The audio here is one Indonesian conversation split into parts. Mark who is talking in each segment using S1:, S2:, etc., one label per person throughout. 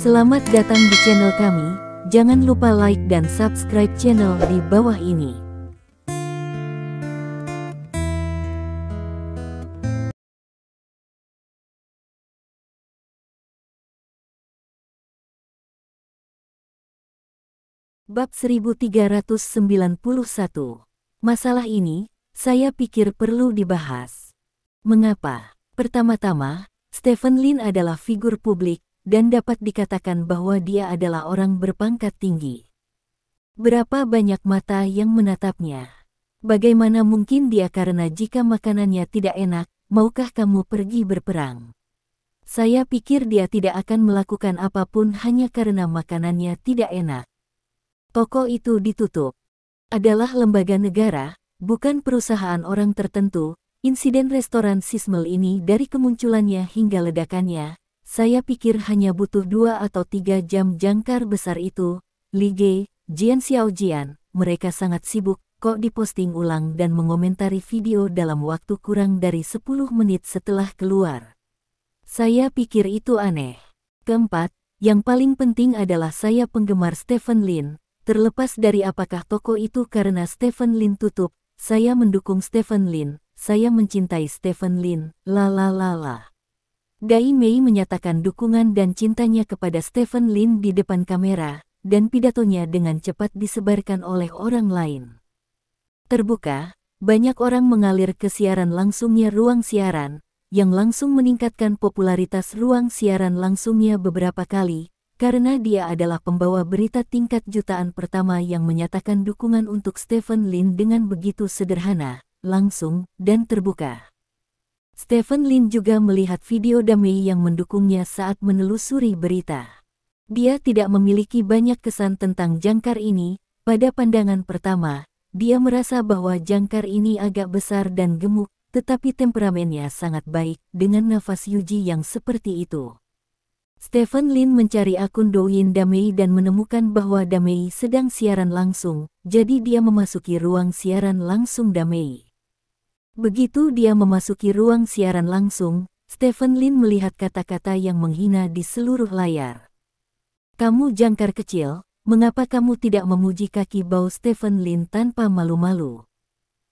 S1: Selamat datang di channel kami, jangan lupa like dan subscribe channel di bawah ini. Bab 1391. Masalah ini, saya pikir perlu dibahas. Mengapa? Pertama-tama, Stephen Lin adalah figur publik, dan dapat dikatakan bahwa dia adalah orang berpangkat tinggi. Berapa banyak mata yang menatapnya? Bagaimana mungkin dia karena jika makanannya tidak enak, maukah kamu pergi berperang? Saya pikir dia tidak akan melakukan apapun hanya karena makanannya tidak enak. Toko itu ditutup. Adalah lembaga negara, bukan perusahaan orang tertentu. Insiden restoran Sismel ini dari kemunculannya hingga ledakannya, saya pikir hanya butuh 2 atau 3 jam. Jangkar besar itu, Li Ge, Jian Xiaojian, mereka sangat sibuk, kok diposting ulang dan mengomentari video dalam waktu kurang dari 10 menit setelah keluar. Saya pikir itu aneh. Keempat, yang paling penting adalah saya penggemar Stephen Lin. Terlepas dari apakah toko itu karena Stephen Lin tutup, saya mendukung Stephen Lin, saya mencintai Stephen Lin, Dai Mei menyatakan dukungan dan cintanya kepada Stephen Lin di depan kamera, dan pidatonya dengan cepat disebarkan oleh orang lain. Terbuka, banyak orang mengalir ke siaran langsungnya ruang siaran, yang langsung meningkatkan popularitas ruang siaran langsungnya beberapa kali, karena dia adalah pembawa berita tingkat jutaan pertama yang menyatakan dukungan untuk Stephen Lin dengan begitu sederhana, langsung, dan terbuka. Stephen Lin juga melihat video Damei yang mendukungnya saat menelusuri berita. Dia tidak memiliki banyak kesan tentang jangkar ini. Pada pandangan pertama, dia merasa bahwa jangkar ini agak besar dan gemuk, tetapi temperamennya sangat baik dengan nafas Yuji yang seperti itu. Stephen Lin mencari akun Douyin Damei dan menemukan bahwa Damei sedang siaran langsung, jadi dia memasuki ruang siaran langsung Damei. Begitu dia memasuki ruang siaran langsung, Stephen Lin melihat kata-kata yang menghina di seluruh layar. "Kamu jangkar kecil, mengapa kamu tidak memuji kaki bau Stephen Lin tanpa malu-malu?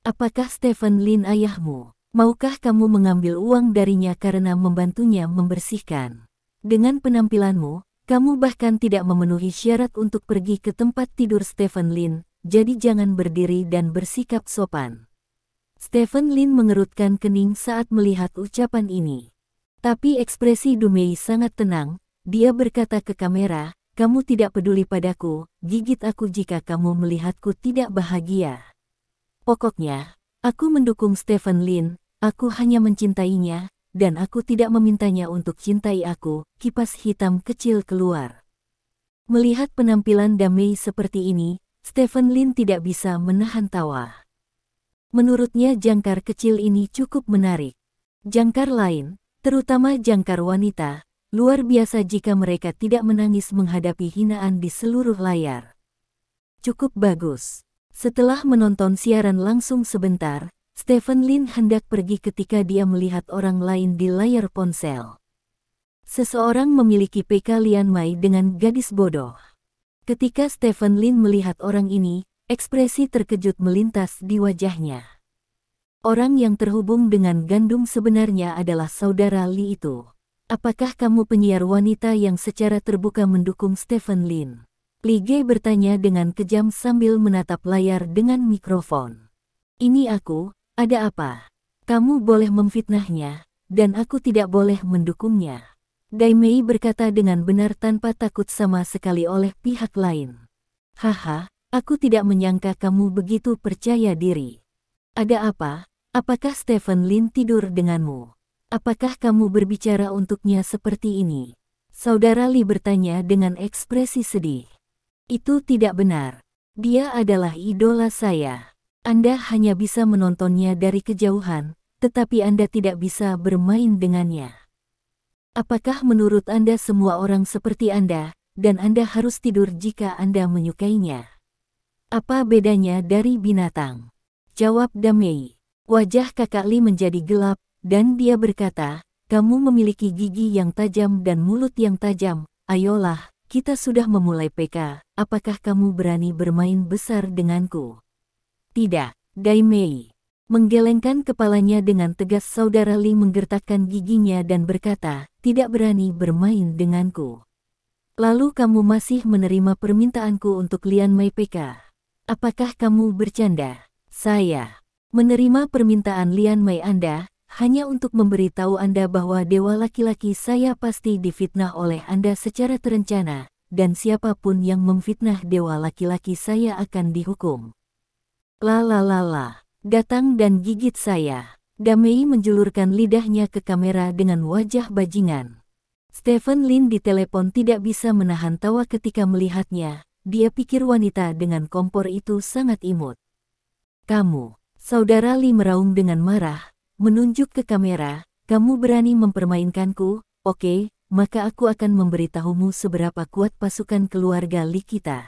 S1: Apakah Stephen Lin ayahmu? Maukah kamu mengambil uang darinya karena membantunya membersihkan? Dengan penampilanmu, kamu bahkan tidak memenuhi syarat untuk pergi ke tempat tidur Stephen Lin, jadi jangan berdiri dan bersikap sopan." Stephen Lin mengerutkan kening saat melihat ucapan ini. Tapi ekspresi Dumei sangat tenang, dia berkata ke kamera, "Kamu tidak peduli padaku, gigit aku jika kamu melihatku tidak bahagia. Pokoknya, aku mendukung Stephen Lin, aku hanya mencintainya, dan aku tidak memintanya untuk cintai aku." Kipas hitam kecil keluar. Melihat penampilan Damei seperti ini, Stephen Lin tidak bisa menahan tawa. Menurutnya jangkar kecil ini cukup menarik. Jangkar lain, terutama jangkar wanita, luar biasa jika mereka tidak menangis menghadapi hinaan di seluruh layar. Cukup bagus. Setelah menonton siaran langsung sebentar, Stephen Lin hendak pergi ketika dia melihat orang lain di layar ponsel. Seseorang memiliki PK Lian Mai dengan gadis bodoh. Ketika Stephen Lin melihat orang ini, ekspresi terkejut melintas di wajahnya. Orang yang terhubung dengan gandum sebenarnya adalah saudara Li itu. "Apakah kamu penyiar wanita yang secara terbuka mendukung Stephen Lin?" Li Ge bertanya dengan kejam sambil menatap layar dengan mikrofon. "Ini aku, ada apa? Kamu boleh memfitnahnya, dan aku tidak boleh mendukungnya." Dai Mei berkata dengan benar tanpa takut sama sekali oleh pihak lain. "Haha, aku tidak menyangka kamu begitu percaya diri. Ada apa? Apakah Stephen Lin tidur denganmu? Apakah kamu berbicara untuknya seperti ini?" Saudara Li bertanya dengan ekspresi sedih. "Itu tidak benar. Dia adalah idola saya. Anda hanya bisa menontonnya dari kejauhan, tetapi Anda tidak bisa bermain dengannya. Apakah menurut Anda semua orang seperti Anda, dan Anda harus tidur jika Anda menyukainya? Apa bedanya dari binatang?" Jawab Damei. Wajah kakak Li menjadi gelap, dan dia berkata, "Kamu memiliki gigi yang tajam dan mulut yang tajam, ayolah, kita sudah memulai PK, apakah kamu berani bermain besar denganku? Tidak, Dai Mei. Menggelengkan kepalanya dengan tegas. Saudara Li menggertakkan giginya dan berkata, tidak berani bermain denganku. Lalu kamu masih menerima permintaanku untuk Lian Mei PK? Apakah kamu bercanda? Saya menerima permintaan Lian Mei Anda, hanya untuk memberitahu Anda bahwa dewa laki-laki saya pasti difitnah oleh Anda secara terencana, dan siapapun yang memfitnah dewa laki-laki saya akan dihukum. La, datang dan gigit saya. Damei menjulurkan lidahnya ke kamera dengan wajah bajingan. Stephen Lin di telepon tidak bisa menahan tawa ketika melihatnya. Dia pikir wanita dengan kompor itu sangat imut. Kamu, saudara Li meraung dengan marah, menunjuk ke kamera, kamu berani mempermainkanku, oke, maka aku akan memberitahumu seberapa kuat pasukan keluarga Li kita.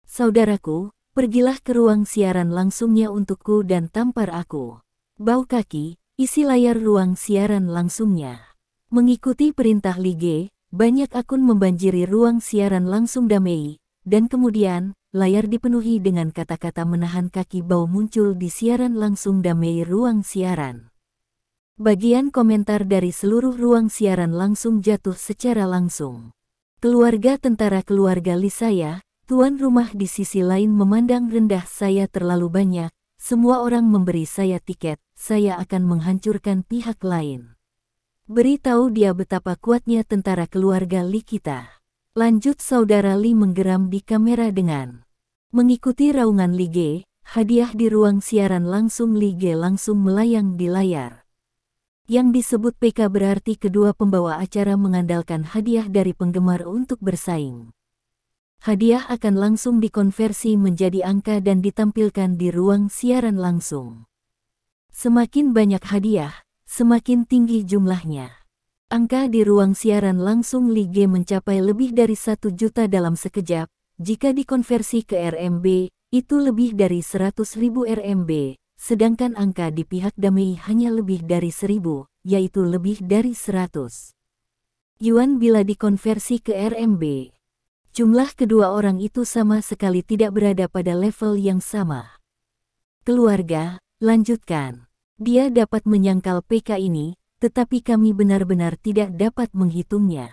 S1: Saudaraku, pergilah ke ruang siaran langsungnya untukku dan tampar aku. Bau kaki, isi layar ruang siaran langsungnya. Mengikuti perintah Li Ge, banyak akun membanjiri ruang siaran langsung Damei, dan kemudian, layar dipenuhi dengan kata-kata menahan kaki bau muncul di siaran langsung Damei ruang siaran. Bagian komentar dari seluruh ruang siaran langsung jatuh secara langsung. Keluarga tentara keluarga Li saya, tuan rumah di sisi lain memandang rendah saya terlalu banyak, semua orang memberi saya tiket, saya akan menghancurkan pihak lain. Beritahu dia betapa kuatnya tentara keluarga Li kita. Lanjut saudara Li menggeram di kamera dengan mengikuti raungan Li Ge, hadiah di ruang siaran langsung Li Ge langsung melayang di layar. Yang disebut PK berarti kedua pembawa acara mengandalkan hadiah dari penggemar untuk bersaing. Hadiah akan langsung dikonversi menjadi angka dan ditampilkan di ruang siaran langsung. Semakin banyak hadiah, semakin tinggi jumlahnya. Angka di ruang siaran langsung Li Ge mencapai lebih dari 1 juta dalam sekejap. Jika dikonversi ke RMB, itu lebih dari 100.000 RMB, sedangkan angka di pihak Damei hanya lebih dari 1.000, yaitu lebih dari 100 yuan bila dikonversi ke RMB. Jumlah kedua orang itu sama sekali tidak berada pada level yang sama. Keluarga, lanjutkan. Dia dapat menyangkal PK ini, tetapi kami benar-benar tidak dapat menghitungnya.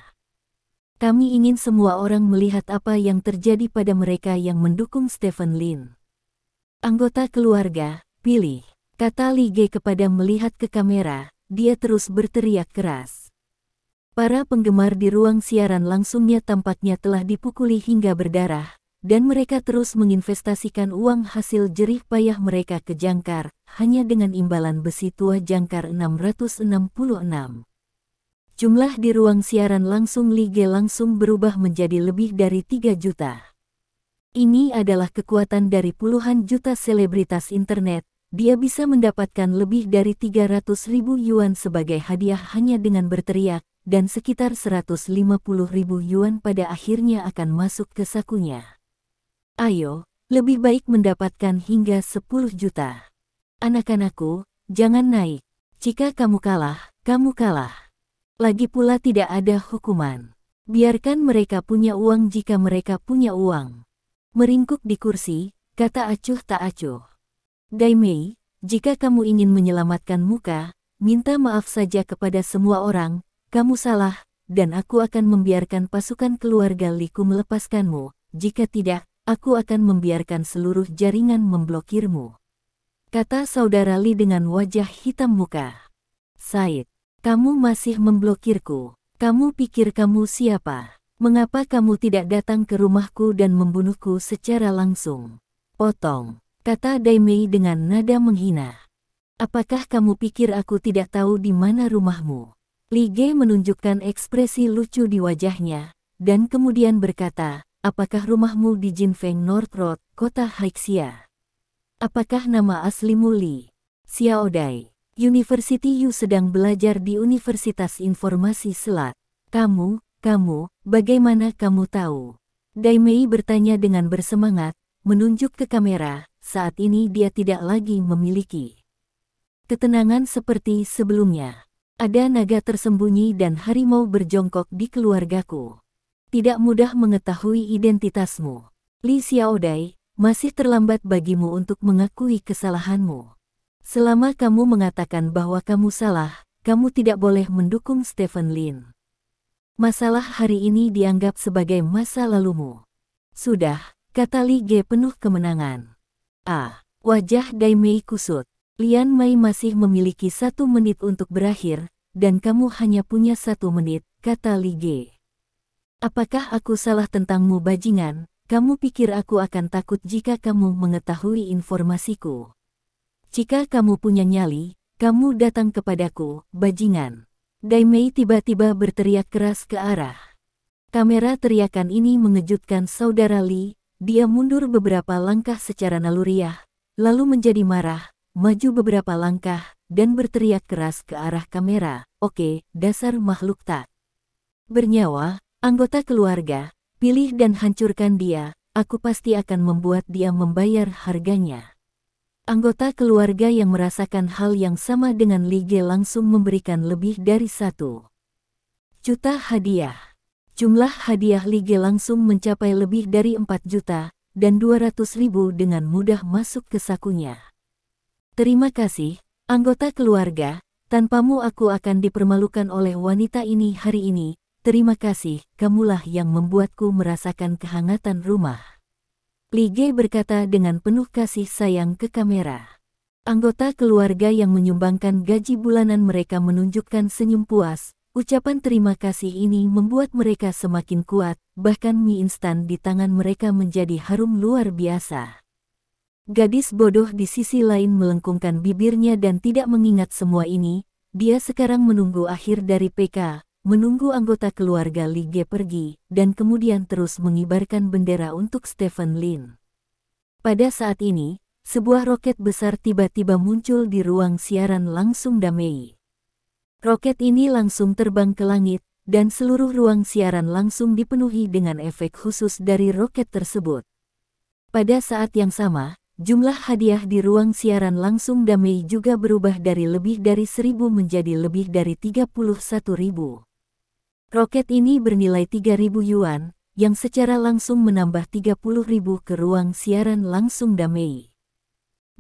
S1: Kami ingin semua orang melihat apa yang terjadi pada mereka yang mendukung Stephen Lin. Anggota keluarga, pilih, kata Li Ge kepada melihat ke kamera, dia terus berteriak keras. Para penggemar di ruang siaran langsungnya tampaknya telah dipukuli hingga berdarah, dan mereka terus menginvestasikan uang hasil jerih payah mereka ke jangkar, hanya dengan imbalan besi tua jangkar 666. Jumlah di ruang siaran langsung Li Ge langsung berubah menjadi lebih dari 3 juta. Ini adalah kekuatan dari puluhan juta selebritas internet. Dia bisa mendapatkan lebih dari 300.000 yuan sebagai hadiah hanya dengan berteriak, dan sekitar 150.000 yuan pada akhirnya akan masuk ke sakunya. Ayo, lebih baik mendapatkan hingga 10 juta. Anak-anakku, jangan naik. Jika kamu kalah, kamu kalah. Lagi pula tidak ada hukuman. Biarkan mereka punya uang jika mereka punya uang. Meringkuk di kursi, kata acuh tak acuh. Dai Mei, jika kamu ingin menyelamatkan muka, minta maaf saja kepada semua orang, kamu salah, dan aku akan membiarkan pasukan keluarga Li Ku melepaskanmu, jika tidak, aku akan membiarkan seluruh jaringan memblokirmu. Kata saudara Li dengan wajah hitam muka. Said, kamu masih memblokirku. Kamu pikir kamu siapa? Mengapa kamu tidak datang ke rumahku dan membunuhku secara langsung? Potong, kata Dai Mei dengan nada menghina. Apakah kamu pikir aku tidak tahu di mana rumahmu? Li Ge menunjukkan ekspresi lucu di wajahnya, dan kemudian berkata, apakah rumahmu di Jinfeng North Road, kota Haixia? Apakah nama aslimu Li Xiaodai? University Yu sedang belajar di Universitas Informasi Selat. Kamu, bagaimana kamu tahu? Dai Mei bertanya dengan bersemangat, menunjuk ke kamera, saat ini dia tidak lagi memiliki ketenangan seperti sebelumnya. Ada naga tersembunyi dan harimau berjongkok di keluargaku. tidak mudah mengetahui identitasmu. Li Xiaodai, masih terlambat bagimu untuk mengakui kesalahanmu. Selama kamu mengatakan bahwa kamu salah, kamu tidak boleh mendukung Stephen Lin. Masalah hari ini dianggap sebagai masa lalumu. Sudah, kata Li Ge penuh kemenangan. Wajah Dai Mei kusut. Lian Mei masih memiliki 1 menit untuk berakhir, dan kamu hanya punya 1 menit, kata Li Ge. Apakah aku salah tentangmu bajingan? Kamu pikir aku akan takut jika kamu mengetahui informasiku? Jika kamu punya nyali, kamu datang kepadaku, bajingan. Dai Mei tiba-tiba berteriak keras ke arah kamera. Teriakan ini mengejutkan saudara Li. Dia mundur beberapa langkah secara naluriah, lalu menjadi marah, maju beberapa langkah, dan berteriak keras ke arah kamera. Oke, dasar makhluk tak bernyawa, anggota keluarga, pilih dan hancurkan dia, aku pasti akan membuat dia membayar harganya. Anggota keluarga yang merasakan hal yang sama dengan Li Ge langsung memberikan lebih dari 1 juta hadiah. Jumlah hadiah Li Ge langsung mencapai lebih dari 4 juta, dan 200.000 dengan mudah masuk ke sakunya. Terima kasih, anggota keluarga, tanpamu aku akan dipermalukan oleh wanita ini hari ini. Terima kasih, kamulah yang membuatku merasakan kehangatan rumah. Li Ge berkata dengan penuh kasih sayang ke kamera. Anggota keluarga yang menyumbangkan gaji bulanan mereka menunjukkan senyum puas. Ucapan terima kasih ini membuat mereka semakin kuat, bahkan mie instan di tangan mereka menjadi harum luar biasa. Gadis bodoh di sisi lain melengkungkan bibirnya dan tidak mengingat semua ini. Dia sekarang menunggu akhir dari PK. Menunggu anggota keluarga Li Ge pergi, dan kemudian terus mengibarkan bendera untuk Stephen Lin. Pada saat ini, sebuah roket besar tiba-tiba muncul di ruang siaran langsung Damei. Roket ini langsung terbang ke langit, dan seluruh ruang siaran langsung dipenuhi dengan efek khusus dari roket tersebut. Pada saat yang sama, jumlah hadiah di ruang siaran langsung Damei juga berubah dari lebih dari 1.000 menjadi lebih dari 31.000. Roket ini bernilai 3.000 yuan, yang secara langsung menambah 30.000 ke ruang siaran langsung Damei.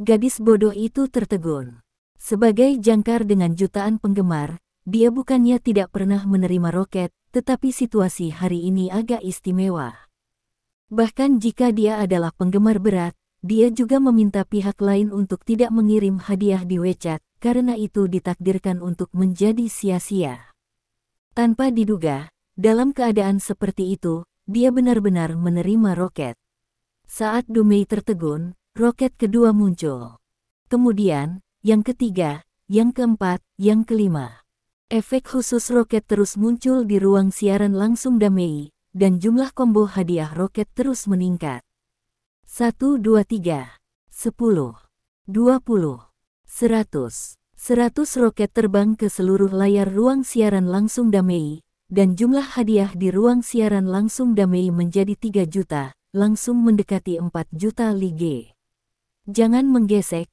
S1: Gadis bodoh itu tertegun. Sebagai jangkar dengan jutaan penggemar, dia bukannya tidak pernah menerima roket, tetapi situasi hari ini agak istimewa. Bahkan jika dia adalah penggemar berat, dia juga meminta pihak lain untuk tidak mengirim hadiah di WeChat, karena itu ditakdirkan untuk menjadi sia-sia. Tanpa diduga, dalam keadaan seperti itu, dia benar-benar menerima roket. Saat Dumei tertegun, roket kedua muncul. Kemudian, yang ketiga, yang keempat, yang kelima. Efek khusus roket terus muncul di ruang siaran langsung Damei, dan jumlah combo hadiah roket terus meningkat. 1, 2, 3, 10, 20, 100. 100 roket terbang ke seluruh layar ruang siaran langsung Damei, dan jumlah hadiah di ruang siaran langsung Damei menjadi 3 juta, langsung mendekati 4 juta Li Ge. Jangan menggesek,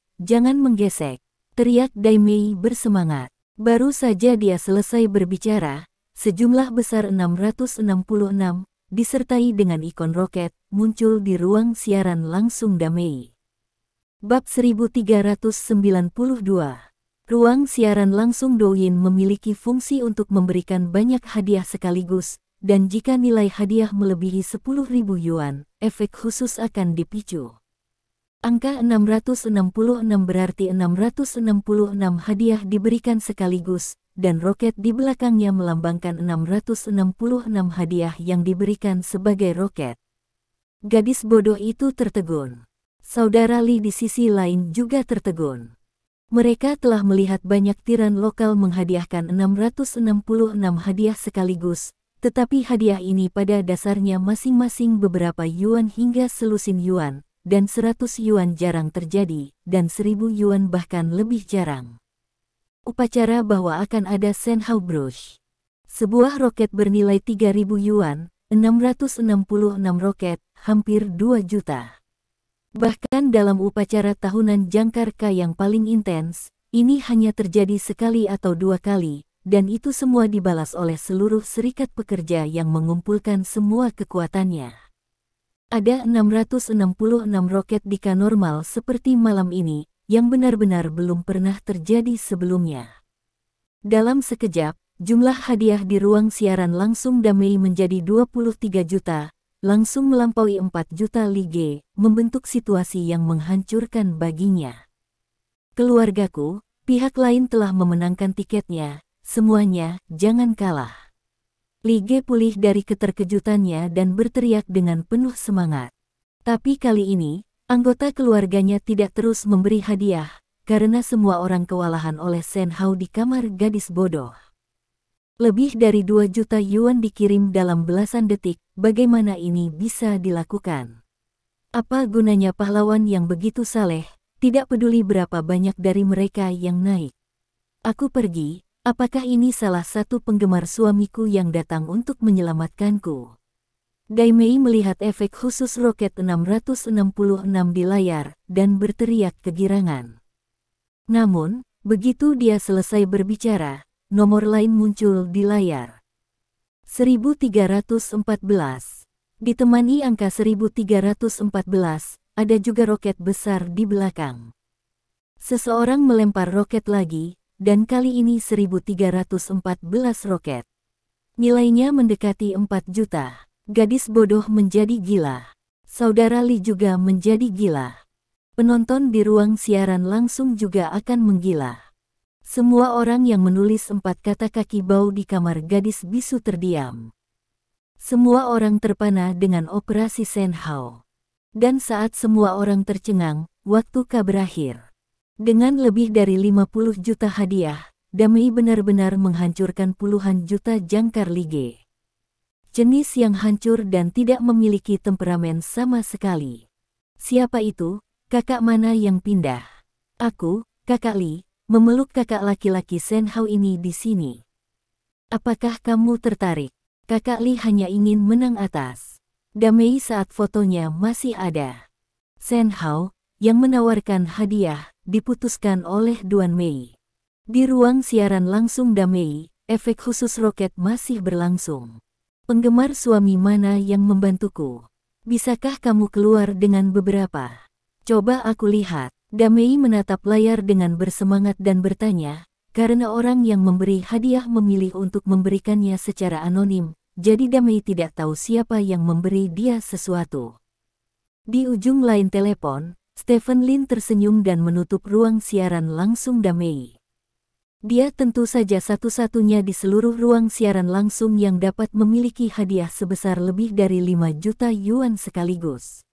S1: teriak Dai Mei bersemangat. Baru saja dia selesai berbicara, sejumlah besar 666, disertai dengan ikon roket, muncul di ruang siaran langsung Damei. Bab 1392. Ruang siaran langsung Douyin memiliki fungsi untuk memberikan banyak hadiah sekaligus, dan jika nilai hadiah melebihi 10.000 yuan, efek khusus akan dipicu. Angka 666 berarti 666 hadiah diberikan sekaligus, dan roket di belakangnya melambangkan 666 hadiah yang diberikan sebagai roket. Gadis bodoh itu tertegun. Saudara Li di sisi lain juga tertegun. Mereka telah melihat banyak tiran lokal menghadiahkan 666 hadiah sekaligus, tetapi hadiah ini pada dasarnya masing-masing beberapa yuan hingga selusin yuan, dan 100 yuan jarang terjadi, dan 1.000 yuan bahkan lebih jarang. Upacara bahwa akan ada Senhao Brush. Sebuah roket bernilai 3.000 yuan, 666 roket, hampir 2 juta. Bahkan dalam upacara tahunan Jangkar Ka yang paling intens, ini hanya terjadi sekali atau 2 kali, dan itu semua dibalas oleh seluruh serikat pekerja yang mengumpulkan semua kekuatannya. Ada 666 roket Dika normal seperti malam ini, yang benar-benar belum pernah terjadi sebelumnya. Dalam sekejap, jumlah hadiah di ruang siaran langsung Damei menjadi 23 juta, langsung melampaui 4 juta lige, membentuk situasi yang menghancurkan baginya. Keluargaku, pihak lain telah memenangkan tiketnya, semuanya, jangan kalah. Lige pulih dari keterkejutannya dan berteriak dengan penuh semangat. Tapi kali ini, anggota keluarganya tidak terus memberi hadiah, karena semua orang kewalahan oleh Shen Hao di kamar gadis bodoh. Lebih dari 2 juta yuan dikirim dalam belasan detik, bagaimana ini bisa dilakukan? Apa gunanya pahlawan yang begitu saleh, tidak peduli berapa banyak dari mereka yang naik. Aku pergi, apakah ini salah satu penggemar suamiku yang datang untuk menyelamatkanku? Daimei melihat efek khusus roket 666 di layar, dan berteriak kegirangan. Namun, begitu dia selesai berbicara, nomor lain muncul di layar. 1314. Ditemani angka 1314, ada juga roket besar di belakang. Seseorang melempar roket lagi, dan kali ini 1314 roket. Nilainya mendekati 4 juta. Gadis bodoh menjadi gila. Saudara Li juga menjadi gila. Penonton di ruang siaran langsung juga akan menggila. Semua orang yang menulis 4 kata kaki bau di kamar gadis bisu terdiam. Semua orang terpana dengan operasi Shen Hao. Dan saat semua orang tercengang, waktu K berakhir. Dengan lebih dari 50 juta hadiah, Damei benar-benar menghancurkan puluhan juta jangkar lige. Jenis yang hancur dan tidak memiliki temperamen sama sekali. Siapa itu? Kakak mana yang pindah? Aku, kakak Li, memeluk kakak laki-laki Shen Hao ini di sini. Apakah kamu tertarik? Kakak Li hanya ingin menang atas. Damei saat fotonya masih ada. Shen Hao, yang menawarkan hadiah, diputuskan oleh Duan Mei. Di ruang siaran langsung Damei, efek khusus roket masih berlangsung. Penggemar suami mana yang membantuku? Bisakah kamu keluar dengan beberapa? Coba aku lihat. Damei menatap layar dengan bersemangat dan bertanya, karena orang yang memberi hadiah memilih untuk memberikannya secara anonim. Jadi Damei tidak tahu siapa yang memberi dia sesuatu. Di ujung lain telepon, Stephen Lin tersenyum dan menutup ruang siaran langsung Damei. Dia tentu saja satu-satunya di seluruh ruang siaran langsung yang dapat memiliki hadiah sebesar lebih dari 5 juta yuan sekaligus.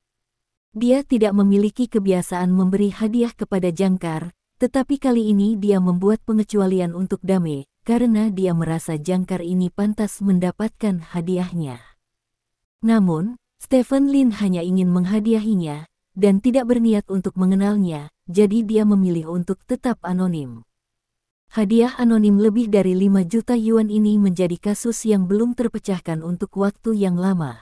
S1: Dia tidak memiliki kebiasaan memberi hadiah kepada jangkar, tetapi kali ini dia membuat pengecualian untuk Damei, karena dia merasa jangkar ini pantas mendapatkan hadiahnya. Namun, Stephen Lin hanya ingin menghadiahinya, dan tidak berniat untuk mengenalnya, jadi dia memilih untuk tetap anonim. Hadiah anonim lebih dari 5 juta yuan ini menjadi kasus yang belum terpecahkan untuk waktu yang lama.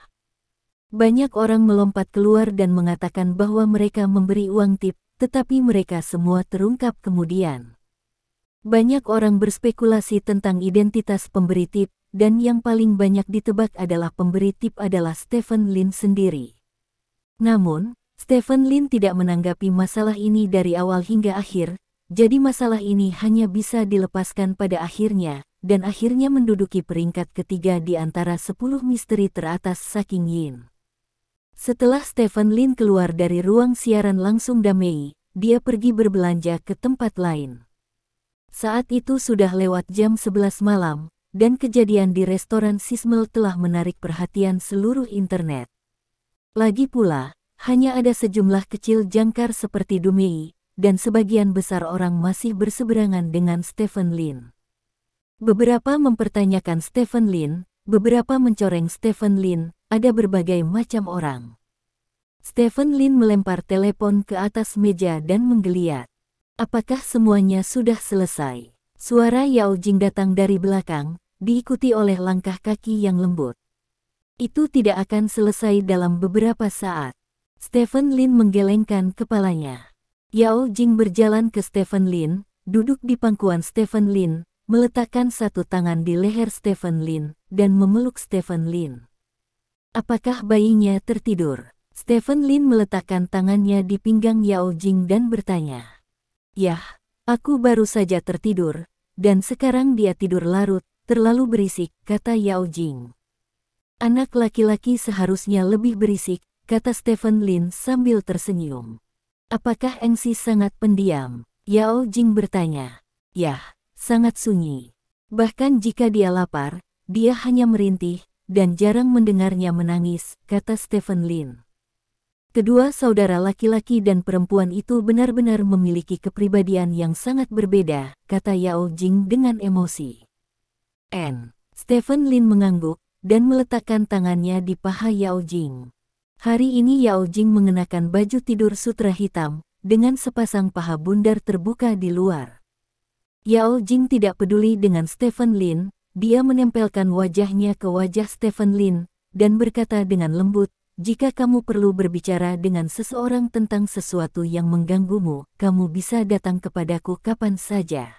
S1: Banyak orang melompat keluar dan mengatakan bahwa mereka memberi uang tip, tetapi mereka semua terungkap kemudian. Banyak orang berspekulasi tentang identitas pemberi tip, dan yang paling banyak ditebak adalah pemberi tip adalah Stephen Lin sendiri. Namun, Stephen Lin tidak menanggapi masalah ini dari awal hingga akhir, jadi masalah ini hanya bisa dilepaskan pada akhirnya, dan akhirnya menduduki peringkat ketiga di antara 10 misteri teratas saking Yin. Setelah Stephen Lin keluar dari ruang siaran langsung Damei, dia pergi berbelanja ke tempat lain. Saat itu sudah lewat jam 11 malam, dan kejadian di restoran Sismel telah menarik perhatian seluruh internet. Lagi pula, hanya ada sejumlah kecil jangkar seperti Dumei, dan sebagian besar orang masih berseberangan dengan Stephen Lin. Beberapa mempertanyakan Stephen Lin, beberapa mencoreng Stephen Lin, ada berbagai macam orang. Stephen Lin melempar telepon ke atas meja dan menggeliat. Apakah semuanya sudah selesai? Suara Yao Jing datang dari belakang, diikuti oleh langkah kaki yang lembut. Itu tidak akan selesai dalam beberapa saat. Stephen Lin menggelengkan kepalanya. Yao Jing berjalan ke Stephen Lin, duduk di pangkuan Stephen Lin, meletakkan satu tangan di leher Stephen Lin, dan memeluk Stephen Lin. Apakah bayinya tertidur? Stephen Lin meletakkan tangannya di pinggang Yao Jing dan bertanya. Yah, aku baru saja tertidur, dan sekarang dia tidur larut, terlalu berisik, kata Yao Jing. Anak laki-laki seharusnya lebih berisik, kata Stephen Lin sambil tersenyum. Apakah Engsi sangat pendiam? Yao Jing bertanya. Yah, sangat sunyi. Bahkan jika dia lapar, dia hanya merintih, dan jarang mendengarnya menangis, kata Stephen Lin. Kedua saudara laki-laki dan perempuan itu benar-benar memiliki kepribadian yang sangat berbeda, kata Yao Jing dengan emosi. Stephen Lin mengangguk, dan meletakkan tangannya di paha Yao Jing. Hari ini Yao Jing mengenakan baju tidur sutra hitam, dengan sepasang paha bundar terbuka di luar. Yao Jing tidak peduli dengan Stephen Lin, dia menempelkan wajahnya ke wajah Stephen Lin, dan berkata dengan lembut, jika kamu perlu berbicara dengan seseorang tentang sesuatu yang mengganggumu, kamu bisa datang kepadaku kapan saja.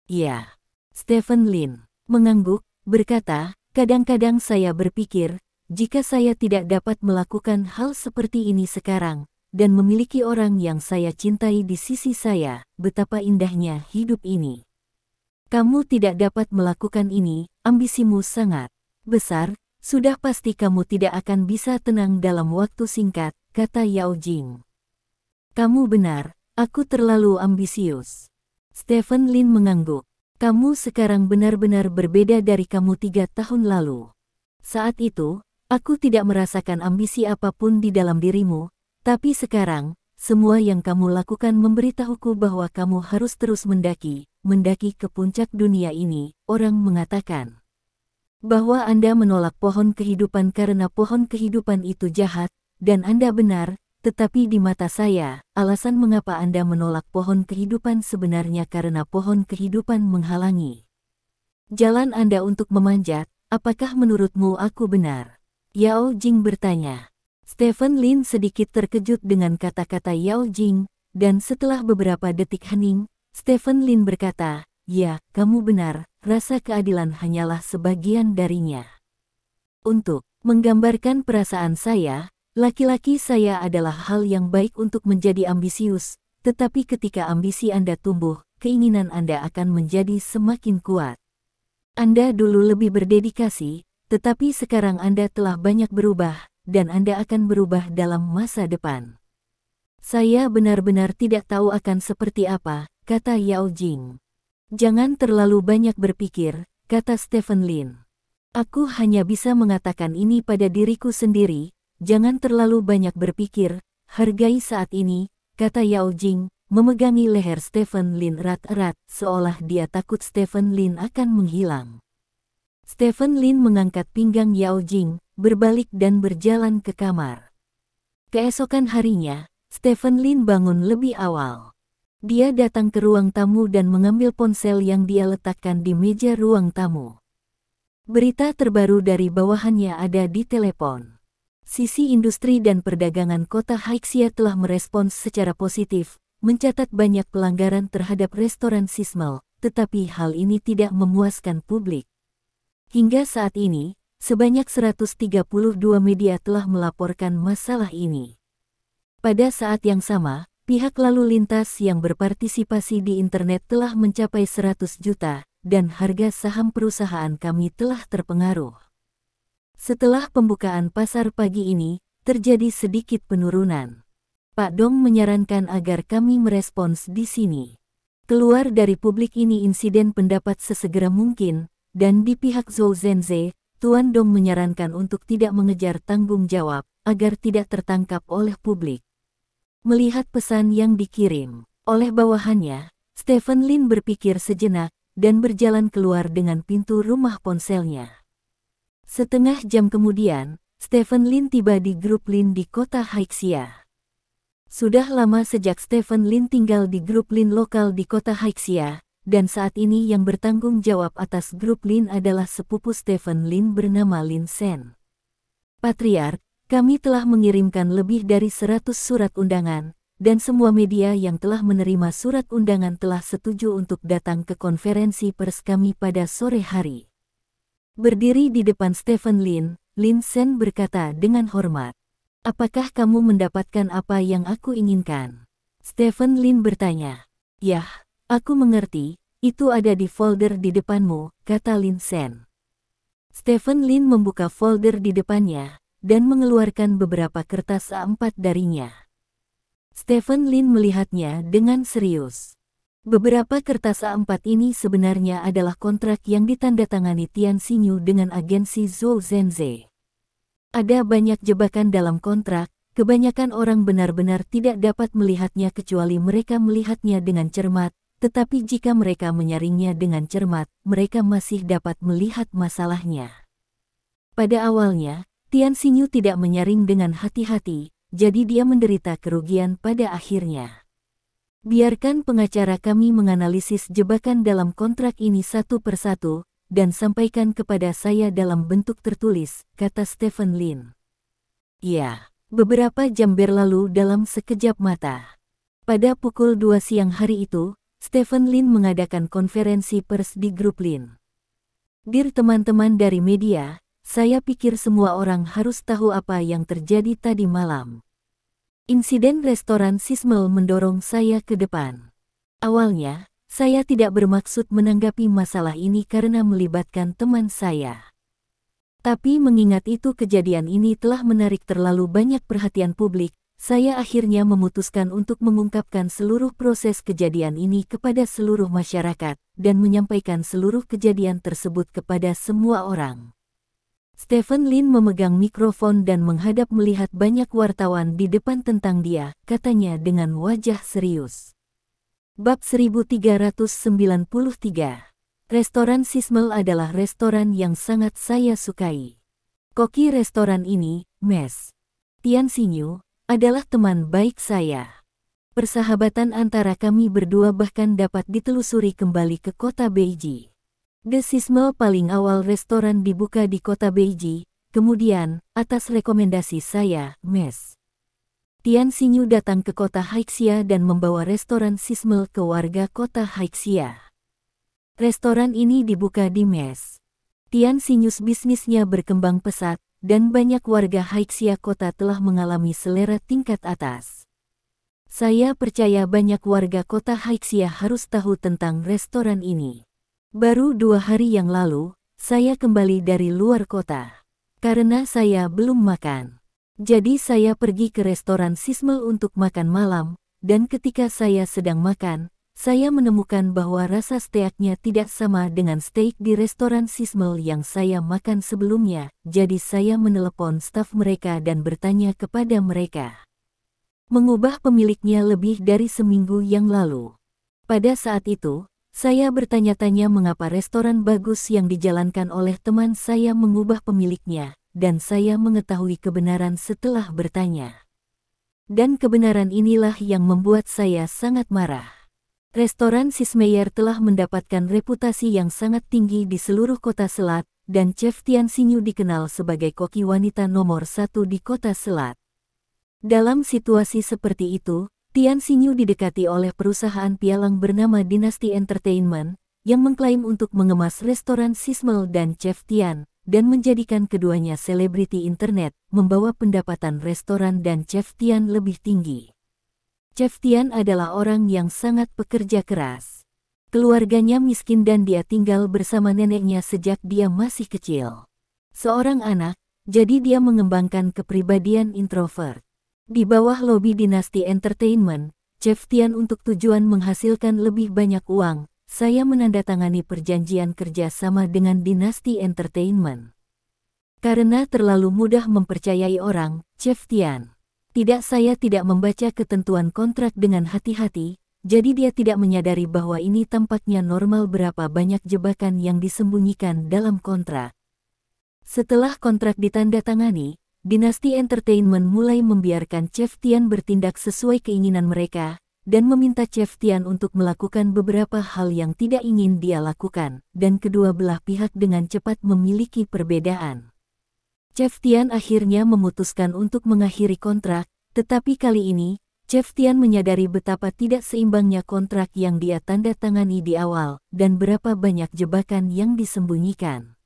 S1: Ya, Stephen Lin mengangguk, berkata, kadang-kadang saya berpikir, jika saya tidak dapat melakukan hal seperti ini sekarang, dan memiliki orang yang saya cintai di sisi saya, betapa indahnya hidup ini. Kamu tidak dapat melakukan ini, ambisimu sangat besar, sudah pasti kamu tidak akan bisa tenang dalam waktu singkat, kata Yao Jing. Kamu benar, aku terlalu ambisius. Stephen Lin mengangguk. Kamu sekarang benar-benar berbeda dari kamu 3 tahun lalu. Saat itu, aku tidak merasakan ambisi apapun di dalam dirimu, tapi sekarang, semua yang kamu lakukan memberitahuku bahwa kamu harus terus mendaki ke puncak dunia ini. Orang mengatakan bahwa Anda menolak pohon kehidupan karena pohon kehidupan itu jahat, dan Anda benar, tetapi di mata saya, alasan mengapa Anda menolak pohon kehidupan sebenarnya karena pohon kehidupan menghalangi jalan Anda untuk memanjat. Apakah menurutmu aku benar? Yao Jing bertanya. Stephen Lin sedikit terkejut dengan kata-kata Yao Jing, dan setelah beberapa detik hening, Stephen Lin berkata, ya, kamu benar, rasa keadilan hanyalah sebagian darinya. Untuk menggambarkan perasaan saya, laki-laki saya adalah hal yang baik untuk menjadi ambisius, tetapi ketika ambisi Anda tumbuh, keinginan Anda akan menjadi semakin kuat. Anda dulu lebih berdedikasi, tetapi sekarang Anda telah banyak berubah, dan Anda akan berubah dalam masa depan. Saya benar-benar tidak tahu akan seperti apa, kata Yao Jing. Jangan terlalu banyak berpikir, kata Stephen Lin. Aku hanya bisa mengatakan ini pada diriku sendiri, jangan terlalu banyak berpikir, hargai saat ini, kata Yao Jing, memegangi leher Stephen Lin erat-erat, seolah dia takut Stephen Lin akan menghilang. Stephen Lin mengangkat pinggang Yao Jing, berbalik dan berjalan ke kamar. Keesokan harinya, Stephen Lin bangun lebih awal. Dia datang ke ruang tamu dan mengambil ponsel yang dia letakkan di meja ruang tamu. Berita terbaru dari bawahannya ada di telepon. Sisi industri dan perdagangan kota Haixia telah merespons secara positif, mencatat banyak pelanggaran terhadap restoran Sismel, tetapi hal ini tidak memuaskan publik. Hingga saat ini, sebanyak 132 media telah melaporkan masalah ini. Pada saat yang sama, pihak lalu lintas yang berpartisipasi di internet telah mencapai 100 juta, dan harga saham perusahaan kami telah terpengaruh. Setelah pembukaan pasar pagi ini, terjadi sedikit penurunan. Pak Dong menyarankan agar kami merespons di sini. Keluar dari publik ini insiden pendapat sesegera mungkin, dan di pihak Zhou Zhenze, Tuan Dong menyarankan untuk tidak mengejar tanggung jawab, agar tidak tertangkap oleh publik. Melihat pesan yang dikirim oleh bawahannya, Stephen Lin berpikir sejenak, dan berjalan keluar dengan pintu rumah ponselnya. Setengah jam kemudian, Stephen Lin tiba di grup Lin di kota Haixia. Sudah lama sejak Stephen Lin tinggal di grup Lin lokal di kota Haixia, dan saat ini yang bertanggung jawab atas grup Lin adalah sepupu Stephen Lin bernama Lin Shen. Patriark, kami telah mengirimkan lebih dari 100 surat undangan, dan semua media yang telah menerima surat undangan telah setuju untuk datang ke konferensi pers kami pada sore hari. Berdiri di depan Stephen Lin, Lin Shen berkata dengan hormat. Apakah kamu mendapatkan apa yang aku inginkan? Stephen Lin bertanya. Yah, aku mengerti, itu ada di folder di depanmu, kata Lin Shen. Stephen Lin membuka folder di depannya, dan mengeluarkan beberapa kertas A4 darinya. Stephen Lin melihatnya dengan serius. Beberapa kertas A4 ini sebenarnya adalah kontrak yang ditandatangani Tian Xinyu dengan agensi Zhou Zhenze. Ada banyak jebakan dalam kontrak, kebanyakan orang benar-benar tidak dapat melihatnya kecuali mereka melihatnya dengan cermat, tetapi jika mereka menyaringnya dengan cermat, mereka masih dapat melihat masalahnya. Pada awalnya, Tian Xinyu tidak menyaring dengan hati-hati, jadi dia menderita kerugian pada akhirnya. Biarkan pengacara kami menganalisis jebakan dalam kontrak ini satu persatu, dan sampaikan kepada saya dalam bentuk tertulis, kata Stephen Lin. Ya, beberapa jam berlalu dalam sekejap mata. Pada pukul 2 siang hari itu, Stephen Lin mengadakan konferensi pers di grup Lin. Dear teman-teman dari media, saya pikir semua orang harus tahu apa yang terjadi tadi malam. Insiden restoran Sismel mendorong saya ke depan. Awalnya, saya tidak bermaksud menanggapi masalah ini karena melibatkan teman saya. Tapi mengingat itu kejadian ini telah menarik terlalu banyak perhatian publik, saya akhirnya memutuskan untuk mengungkapkan seluruh proses kejadian ini kepada seluruh masyarakat, dan menyampaikan seluruh kejadian tersebut kepada semua orang. Stephen Lin memegang mikrofon dan menghadap melihat banyak wartawan di depan tentang dia, katanya dengan wajah serius. Bab 1393. Restoran Sismel adalah restoran yang sangat saya sukai. Koki restoran ini, Mes Tian Xinyu, adalah teman baik saya. Persahabatan antara kami berdua bahkan dapat ditelusuri kembali ke kota Beiji. The Sismel paling awal restoran dibuka di kota Beiji, kemudian, atas rekomendasi saya, Mes Tian Xinyu datang ke kota Haixia dan membawa restoran Sismel ke warga kota Haixia. Restoran ini dibuka di Mes Tian Xinyu, bisnisnya berkembang pesat, dan banyak warga Haixia kota telah mengalami selera tingkat atas. Saya percaya banyak warga kota Haixia harus tahu tentang restoran ini. Baru 2 hari yang lalu, saya kembali dari luar kota. Karena saya belum makan. Jadi saya pergi ke restoran Sismel untuk makan malam, dan ketika saya sedang makan, saya menemukan bahwa rasa steaknya tidak sama dengan steak di restoran Sismel yang saya makan sebelumnya, jadi saya menelepon staf mereka dan bertanya kepada mereka. Mengubah pemiliknya lebih dari seminggu yang lalu. Pada saat itu, saya bertanya-tanya mengapa restoran bagus yang dijalankan oleh teman saya mengubah pemiliknya, dan saya mengetahui kebenaran setelah bertanya. Dan kebenaran inilah yang membuat saya sangat marah. Restoran Sismeyer telah mendapatkan reputasi yang sangat tinggi di seluruh kota Selat, dan Chef Tian Xinyu dikenal sebagai koki wanita nomor 1 di kota Selat. Dalam situasi seperti itu, Tian Xinyu didekati oleh perusahaan pialang bernama Dynasty Entertainment, yang mengklaim untuk mengemas restoran Sismel dan Chef Tian, dan menjadikan keduanya selebriti internet, membawa pendapatan restoran dan Chef Tian lebih tinggi. Chef Tian adalah orang yang sangat pekerja keras. Keluarganya miskin dan dia tinggal bersama neneknya sejak dia masih kecil. Seorang anak, jadi dia mengembangkan kepribadian introvert. Di bawah lobi Dynasty Entertainment, Chef Tian untuk tujuan menghasilkan lebih banyak uang, saya menandatangani perjanjian kerja sama dengan Dynasty Entertainment. Karena terlalu mudah mempercayai orang, Chef Tian. Saya tidak membaca ketentuan kontrak dengan hati-hati, jadi dia tidak menyadari bahwa ini tampaknya normal berapa banyak jebakan yang disembunyikan dalam kontrak. Setelah kontrak ditandatangani, Dynasty Entertainment mulai membiarkan Chef Tian bertindak sesuai keinginan mereka, dan meminta Chef Tian untuk melakukan beberapa hal yang tidak ingin dia lakukan, dan kedua belah pihak dengan cepat memiliki perbedaan. Chef Tian akhirnya memutuskan untuk mengakhiri kontrak, tetapi kali ini, Chef Tian menyadari betapa tidak seimbangnya kontrak yang dia tanda tangani di awal dan berapa banyak jebakan yang disembunyikan.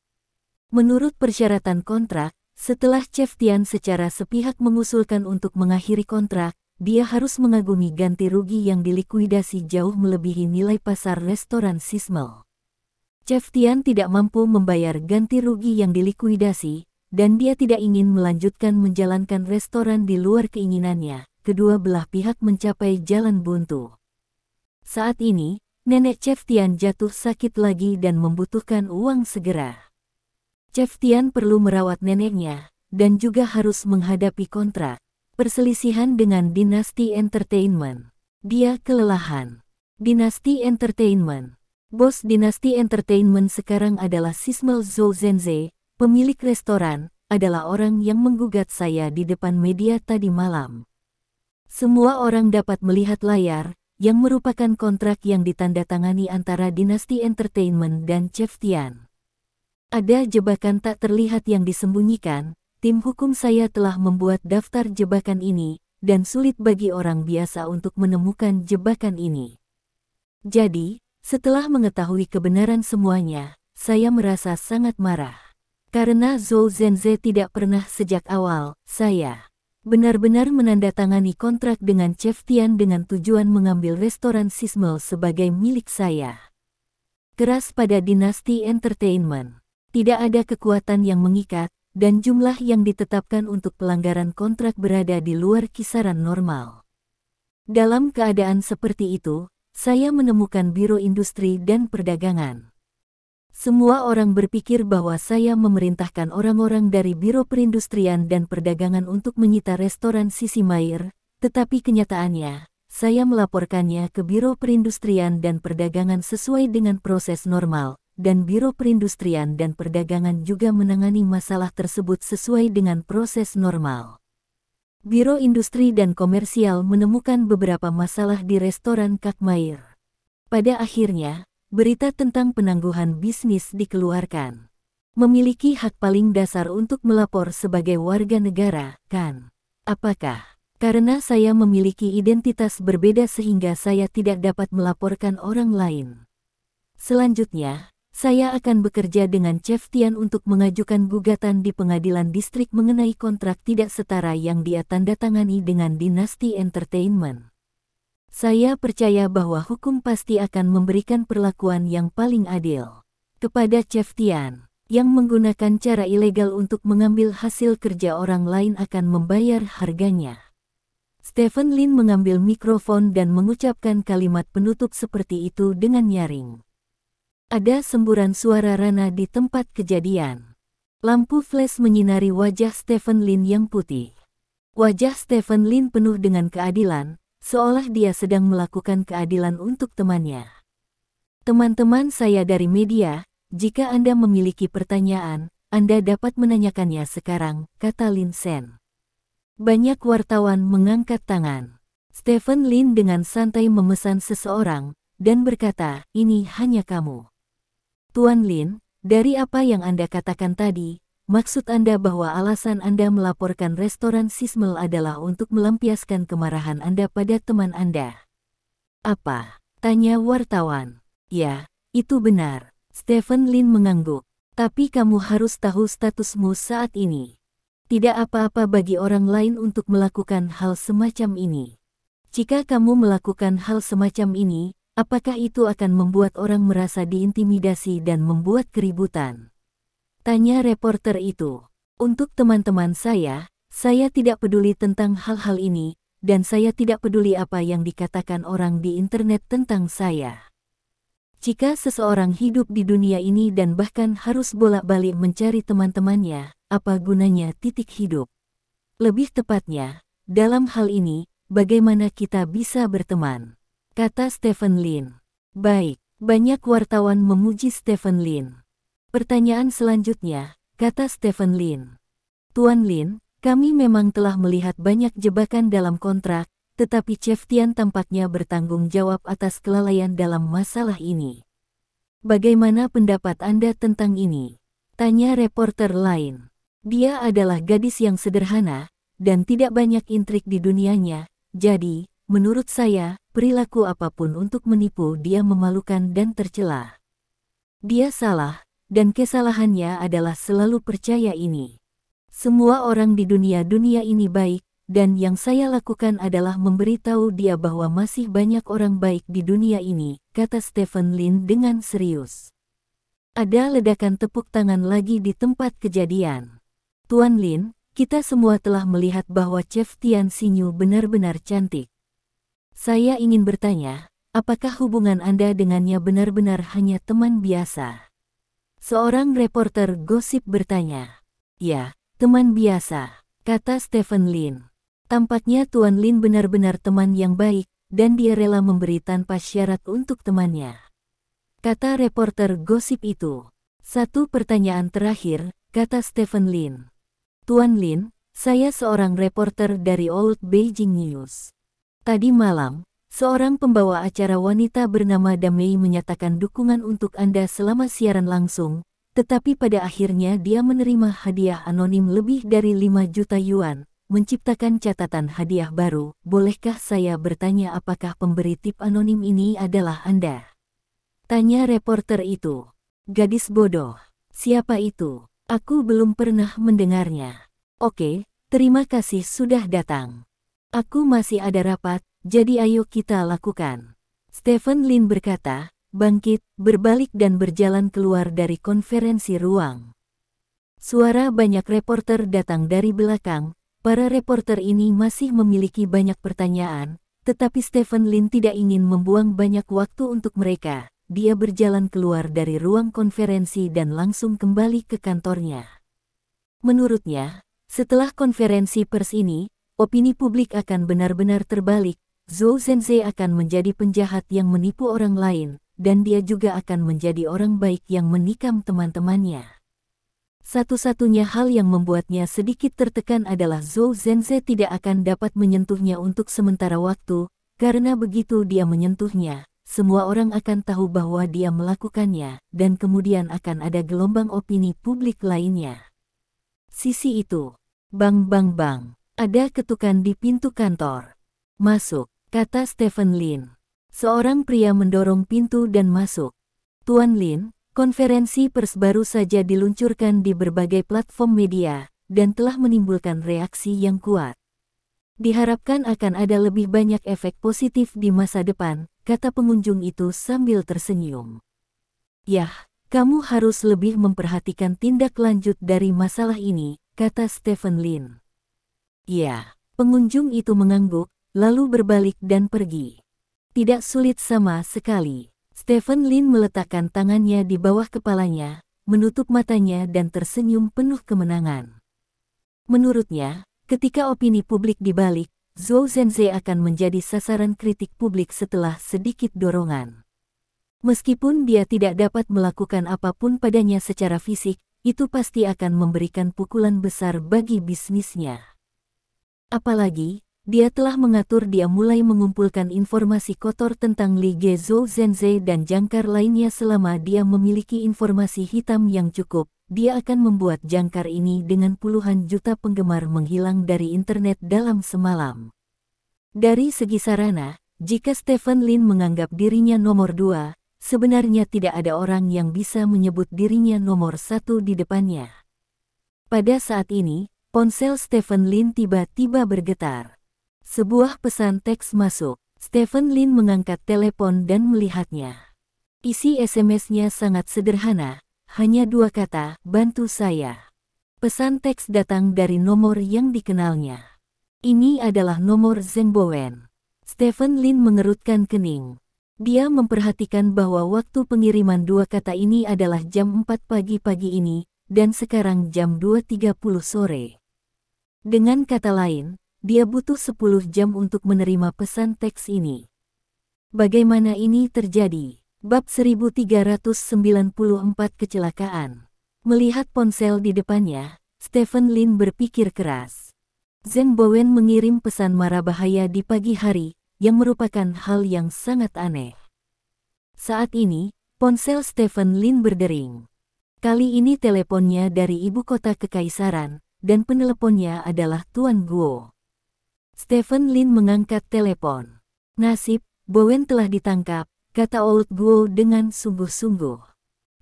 S1: Menurut persyaratan kontrak, setelah Chef Tian secara sepihak mengusulkan untuk mengakhiri kontrak, dia harus mengagumi ganti rugi yang dilikuidasi jauh melebihi nilai pasar restoran Sismel. Chef Tian tidak mampu membayar ganti rugi yang dilikuidasi, dan dia tidak ingin melanjutkan menjalankan restoran di luar keinginannya. Kedua belah pihak mencapai jalan buntu. Saat ini, nenek Chef Tian jatuh sakit lagi dan membutuhkan uang segera. Chef Tian perlu merawat neneknya, dan juga harus menghadapi kontrak perselisihan dengan Dynasty Entertainment. Dia kelelahan. Dynasty Entertainment. Bos Dynasty Entertainment sekarang adalah Sismel Zhou Zhenze, pemilik restoran, adalah orang yang menggugat saya di depan media tadi malam. Semua orang dapat melihat layar, yang merupakan kontrak yang ditandatangani antara Dynasty Entertainment dan Chef Tian. Ada jebakan tak terlihat yang disembunyikan, tim hukum saya telah membuat daftar jebakan ini, dan sulit bagi orang biasa untuk menemukan jebakan ini. Jadi, setelah mengetahui kebenaran semuanya, saya merasa sangat marah. Karena Zhou Zhenze tidak pernah sejak awal, saya benar-benar menandatangani kontrak dengan Chef Tian dengan tujuan mengambil restoran Sismel sebagai milik saya. Keras pada Dynasty Entertainment. Tidak ada kekuatan yang mengikat, dan jumlah yang ditetapkan untuk pelanggaran kontrak berada di luar kisaran normal. Dalam keadaan seperti itu, saya menemukan Biro Industri dan Perdagangan. Semua orang berpikir bahwa saya memerintahkan orang-orang dari Biro Perindustrian dan Perdagangan untuk menyita restoran Sisi Mair, tetapi kenyataannya, saya melaporkannya ke Biro Perindustrian dan Perdagangan sesuai dengan proses normal, dan Biro Perindustrian dan Perdagangan juga menangani masalah tersebut sesuai dengan proses normal. Biro Industri dan Komersial menemukan beberapa masalah di restoran Kak Mair. Pada akhirnya, berita tentang penangguhan bisnis dikeluarkan. Memiliki hak paling dasar untuk melapor sebagai warga negara, kan? Apakah karena saya memiliki identitas berbeda sehingga saya tidak dapat melaporkan orang lain? Selanjutnya, saya akan bekerja dengan Chef Tian untuk mengajukan gugatan di pengadilan distrik mengenai kontrak tidak setara yang dia tandatangani dengan Dynasty Entertainment. Saya percaya bahwa hukum pasti akan memberikan perlakuan yang paling adil kepada Chef Tian, yang menggunakan cara ilegal untuk mengambil hasil kerja orang lain akan membayar harganya. Stephen Lin mengambil mikrofon dan mengucapkan kalimat penutup seperti itu dengan nyaring. Ada semburan suara Rana di tempat kejadian. Lampu flash menyinari wajah Stephen Lin yang putih. Wajah Stephen Lin penuh dengan keadilan, seolah dia sedang melakukan keadilan untuk temannya. Teman-teman saya dari media, jika Anda memiliki pertanyaan, Anda dapat menanyakannya sekarang, kata Lin Sen. Banyak wartawan mengangkat tangan. Stephen Lin dengan santai memesan seseorang, dan berkata, ini hanya kamu. Tuan Lin, dari apa yang Anda katakan tadi, maksud Anda bahwa alasan Anda melaporkan restoran Sismel adalah untuk melampiaskan kemarahan Anda pada teman Anda. Apa? Tanya wartawan. Ya, itu benar. Stephen Lin mengangguk. Tapi kamu harus tahu statusmu saat ini. Tidak apa-apa bagi orang lain untuk melakukan hal semacam ini. Jika kamu melakukan hal semacam ini, apakah itu akan membuat orang merasa diintimidasi dan membuat keributan? Tanya reporter itu. Untuk teman-teman saya tidak peduli tentang hal-hal ini, dan saya tidak peduli apa yang dikatakan orang di internet tentang saya. Jika seseorang hidup di dunia ini dan bahkan harus bolak-balik mencari teman-temannya, apa gunanya titik hidup? Lebih tepatnya, dalam hal ini, bagaimana kita bisa berteman? Kata Stephen Lin. Baik, banyak wartawan memuji Stephen Lin. Pertanyaan selanjutnya, kata Stephen Lin. Tuan Lin, kami memang telah melihat banyak jebakan dalam kontrak, tetapi Chef Tian tampaknya bertanggung jawab atas kelalaian dalam masalah ini. Bagaimana pendapat Anda tentang ini? Tanya reporter lain. Dia adalah gadis yang sederhana, dan tidak banyak intrik di dunianya, jadi, menurut saya, perilaku apapun untuk menipu dia memalukan dan tercela. Dia salah, dan kesalahannya adalah selalu percaya ini. Semua orang di dunia ini baik, dan yang saya lakukan adalah memberitahu dia bahwa masih banyak orang baik di dunia ini, kata Stephen Lin dengan serius. Ada ledakan tepuk tangan lagi di tempat kejadian. Tuan Lin, kita semua telah melihat bahwa Chef Tian Xinyu benar-benar cantik. Saya ingin bertanya, apakah hubungan Anda dengannya benar-benar hanya teman biasa? Seorang reporter gosip bertanya. Ya, teman biasa, kata Stephen Lin. Tampaknya Tuan Lin benar-benar teman yang baik, dan dia rela memberi tanpa syarat untuk temannya. Kata reporter gosip itu. Satu pertanyaan terakhir, kata Stephen Lin. Tuan Lin, saya seorang reporter dari Old Beijing News. Tadi malam, seorang pembawa acara wanita bernama Damei menyatakan dukungan untuk Anda selama siaran langsung, tetapi pada akhirnya dia menerima hadiah anonim lebih dari 5 juta yuan, menciptakan catatan hadiah baru. Bolehkah saya bertanya apakah pemberi tip anonim ini adalah Anda? Tanya reporter itu. Gadis bodoh. Siapa itu? Aku belum pernah mendengarnya. Oke, terima kasih sudah datang. Aku masih ada rapat, jadi ayo kita lakukan. Stephen Lin berkata, bangkit, berbalik dan berjalan keluar dari konferensi ruang. Suara banyak reporter datang dari belakang. Para reporter ini masih memiliki banyak pertanyaan, tetapi Stephen Lin tidak ingin membuang banyak waktu untuk mereka. Dia berjalan keluar dari ruang konferensi dan langsung kembali ke kantornya. Menurutnya, setelah konferensi pers ini, opini publik akan benar-benar terbalik. Zhou Zhenze akan menjadi penjahat yang menipu orang lain, dan dia juga akan menjadi orang baik yang menikam teman-temannya. Satu-satunya hal yang membuatnya sedikit tertekan adalah Zhou Zhenze tidak akan dapat menyentuhnya untuk sementara waktu, karena begitu dia menyentuhnya, semua orang akan tahu bahwa dia melakukannya, dan kemudian akan ada gelombang opini publik lainnya. Sisi itu, bang bang bang, ada ketukan di pintu kantor. Masuk, kata Stephen Lin. Seorang pria mendorong pintu dan masuk. Tuan Lin, konferensi pers baru saja diluncurkan di berbagai platform media, dan telah menimbulkan reaksi yang kuat. Diharapkan akan ada lebih banyak efek positif di masa depan, kata pengunjung itu sambil tersenyum. Yah, kamu harus lebih memperhatikan tindak lanjut dari masalah ini, kata Stephen Lin. Ya, pengunjung itu mengangguk, lalu berbalik dan pergi. Tidak sulit sama sekali. Stephen Lin meletakkan tangannya di bawah kepalanya, menutup matanya dan tersenyum penuh kemenangan. Menurutnya, ketika opini publik dibalik, Zhou Zhenze akan menjadi sasaran kritik publik setelah sedikit dorongan. Meskipun dia tidak dapat melakukan apapun padanya secara fisik, itu pasti akan memberikan pukulan besar bagi bisnisnya. Apalagi, dia telah mengatur dia mulai mengumpulkan informasi kotor tentang Li Ge Zhou Zhenze dan jangkar lainnya. Selama dia memiliki informasi hitam yang cukup, dia akan membuat jangkar ini dengan puluhan juta penggemar menghilang dari internet dalam semalam. Dari segi sarana, jika Stephen Lin menganggap dirinya nomor 2, sebenarnya tidak ada orang yang bisa menyebut dirinya nomor 1 di depannya. Pada saat ini, ponsel Stephen Lin tiba-tiba bergetar. Sebuah pesan teks masuk. Stephen Lin mengangkat telepon dan melihatnya. Isi SMS-nya sangat sederhana, hanya 2 kata, bantu saya. Pesan teks datang dari nomor yang dikenalnya. Ini adalah nomor Zheng Bowen. Stephen Lin mengerutkan kening. Dia memperhatikan bahwa waktu pengiriman 2 kata ini adalah jam 4 pagi ini, dan sekarang jam 2.30 sore. Dengan kata lain, dia butuh 10 jam untuk menerima pesan teks ini. Bagaimana ini terjadi? Bab 1394 Kecelakaan. Melihat ponsel di depannya, Stephen Lin berpikir keras. Zheng Bowen mengirim pesan mara bahaya di pagi hari, yang merupakan hal yang sangat aneh. Saat ini, ponsel Stephen Lin berdering. Kali ini teleponnya dari ibu kota kekaisaran, dan peneleponnya adalah Tuan Guo. Stephen Lin mengangkat telepon. Nasib, Bowen telah ditangkap, kata Old Guo dengan sungguh-sungguh.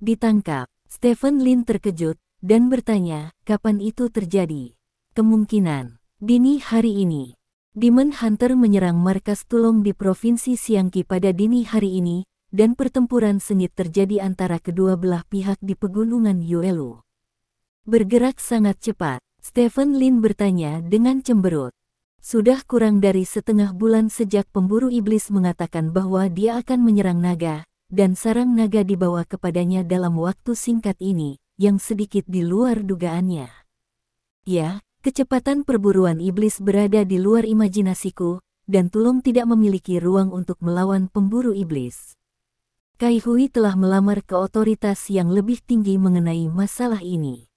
S1: Ditangkap, Stephen Lin terkejut, dan bertanya, kapan itu terjadi? Kemungkinan, dini hari ini. Demon Hunter menyerang markas Tulong di Provinsi Xiangqi pada dini hari ini, dan pertempuran sengit terjadi antara kedua belah pihak di pegunungan Yuelu. Bergerak sangat cepat, Stephen Lin bertanya dengan cemberut. Sudah kurang dari setengah bulan sejak pemburu iblis mengatakan bahwa dia akan menyerang naga, dan sarang naga dibawa kepadanya dalam waktu singkat ini, yang sedikit di luar dugaannya. Ya, kecepatan perburuan iblis berada di luar imajinasiku, dan Tulong tidak memiliki ruang untuk melawan pemburu iblis. Kai Hui telah melamar ke otoritas yang lebih tinggi mengenai masalah ini.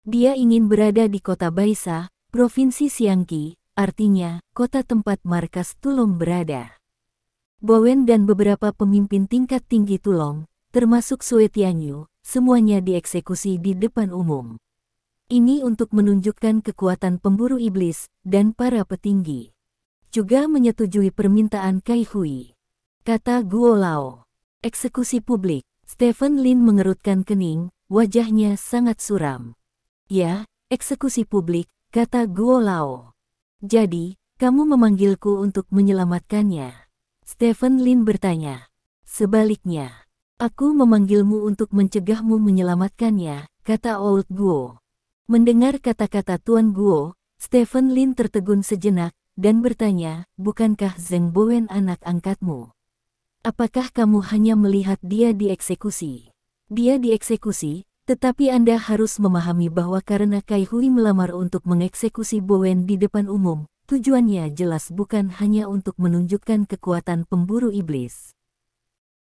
S1: Dia ingin berada di kota Baisa, Provinsi Xiangqi, artinya, kota tempat markas Tulong berada. Bowen dan beberapa pemimpin tingkat tinggi Tulong, termasuk Sue Tianyu, semuanya dieksekusi di depan umum. Ini untuk menunjukkan kekuatan pemburu iblis dan para petinggi. Juga menyetujui permintaan Kai Hui. Kata Guo Lao. Eksekusi publik. Stephen Lin mengerutkan kening, wajahnya sangat suram. Ya, eksekusi publik, kata Guo Lao. Jadi, kamu memanggilku untuk menyelamatkannya? Stephen Lin bertanya. Sebaliknya, aku memanggilmu untuk mencegahmu menyelamatkannya, kata Old Guo. Mendengar kata-kata Tuan Guo, Stephen Lin tertegun sejenak, dan bertanya, bukankah Zheng Bowen anak angkatmu? Apakah kamu hanya melihat dia dieksekusi? Dia dieksekusi, tetapi Anda harus memahami bahwa karena Kai Hui melamar untuk mengeksekusi Bowen di depan umum, tujuannya jelas bukan hanya untuk menunjukkan kekuatan pemburu iblis.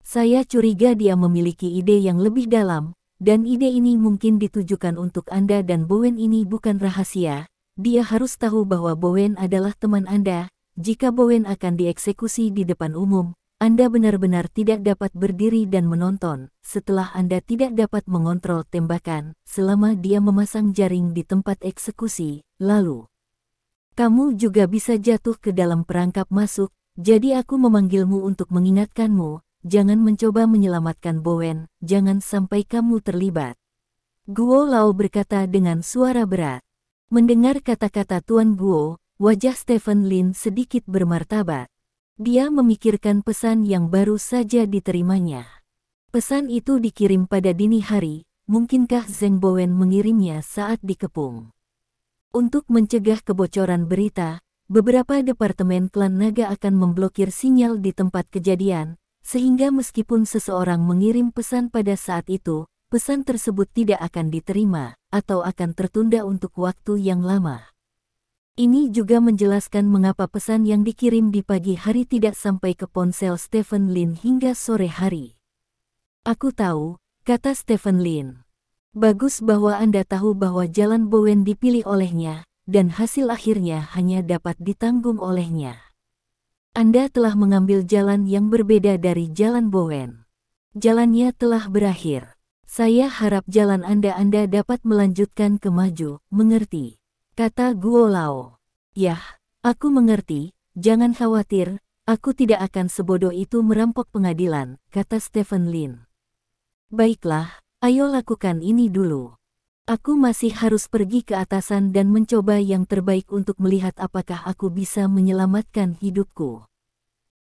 S1: Saya curiga dia memiliki ide yang lebih dalam, dan ide ini mungkin ditujukan untuk Anda dan Bowen ini bukan rahasia. Dia harus tahu bahwa Bowen adalah teman Anda. Jika Bowen akan dieksekusi di depan umum, Anda benar-benar tidak dapat berdiri dan menonton, setelah Anda tidak dapat mengontrol tembakan, selama dia memasang jaring di tempat eksekusi, lalu kamu juga bisa jatuh ke dalam perangkap masuk, jadi aku memanggilmu untuk mengingatkanmu, jangan mencoba menyelamatkan Bowen, jangan sampai kamu terlibat. Guo Lao berkata dengan suara berat. Mendengar kata-kata Tuan Guo, wajah Stephen Lin sedikit bermartabat. Dia memikirkan pesan yang baru saja diterimanya. Pesan itu dikirim pada dini hari, mungkinkah Zheng Bowen mengirimnya saat dikepung? Untuk mencegah kebocoran berita, beberapa departemen klan naga akan memblokir sinyal di tempat kejadian, sehingga meskipun seseorang mengirim pesan pada saat itu, pesan tersebut tidak akan diterima, atau akan tertunda untuk waktu yang lama. Ini juga menjelaskan mengapa pesan yang dikirim di pagi hari tidak sampai ke ponsel Stephen Lin hingga sore hari. Aku tahu, kata Stephen Lin. Bagus bahwa Anda tahu bahwa jalan Bowen dipilih olehnya, dan hasil akhirnya hanya dapat ditanggung olehnya. Anda telah mengambil jalan yang berbeda dari jalan Bowen. Jalannya telah berakhir. Saya harap jalan Anda dapat melanjutkan ke maju, mengerti? Kata Guo Lao. Yah, aku mengerti, jangan khawatir, aku tidak akan sebodoh itu merampok pengadilan, kata Stephen Lin. Baiklah, ayo lakukan ini dulu. Aku masih harus pergi ke atasan dan mencoba yang terbaik untuk melihat apakah aku bisa menyelamatkan hidupku.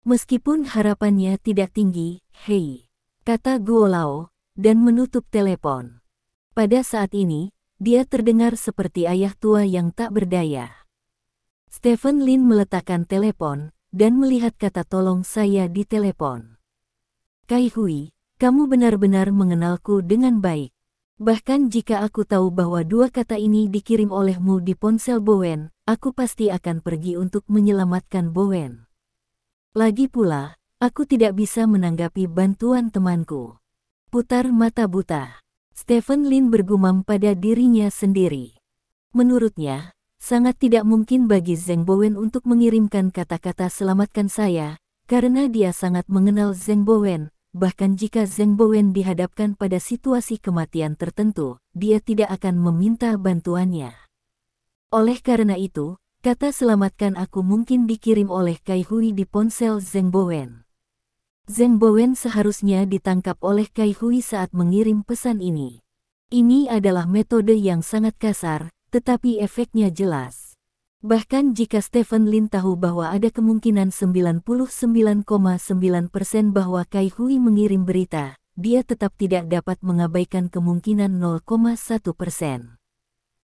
S1: Meskipun harapannya tidak tinggi, hei, kata Guo Lao, dan menutup telepon. Pada saat ini, dia terdengar seperti ayah tua yang tak berdaya. Stephen Lin meletakkan telepon, dan melihat kata tolong saya di telepon. Kai Hui, kamu benar-benar mengenalku dengan baik. Bahkan jika aku tahu bahwa dua kata ini dikirim olehmu di ponsel Bowen, aku pasti akan pergi untuk menyelamatkan Bowen. Lagi pula, aku tidak bisa menanggapi bantuan temanku. Putar mata buta. Stephen Lin bergumam pada dirinya sendiri. Menurutnya, sangat tidak mungkin bagi Zheng Bowen untuk mengirimkan kata-kata selamatkan saya, karena dia sangat mengenal Zheng Bowen, bahkan jika Zheng Bowen dihadapkan pada situasi kematian tertentu, dia tidak akan meminta bantuannya. Oleh karena itu, Kata selamatkan aku mungkin dikirim oleh Kai Hui di ponsel Zheng Bowen. Zheng Bowen seharusnya ditangkap oleh Kai Hui saat mengirim pesan ini. Ini adalah metode yang sangat kasar, tetapi efeknya jelas. Bahkan jika Stephen Lin tahu bahwa ada kemungkinan 99,9% bahwa Kai Hui mengirim berita, dia tetap tidak dapat mengabaikan kemungkinan 0,1%.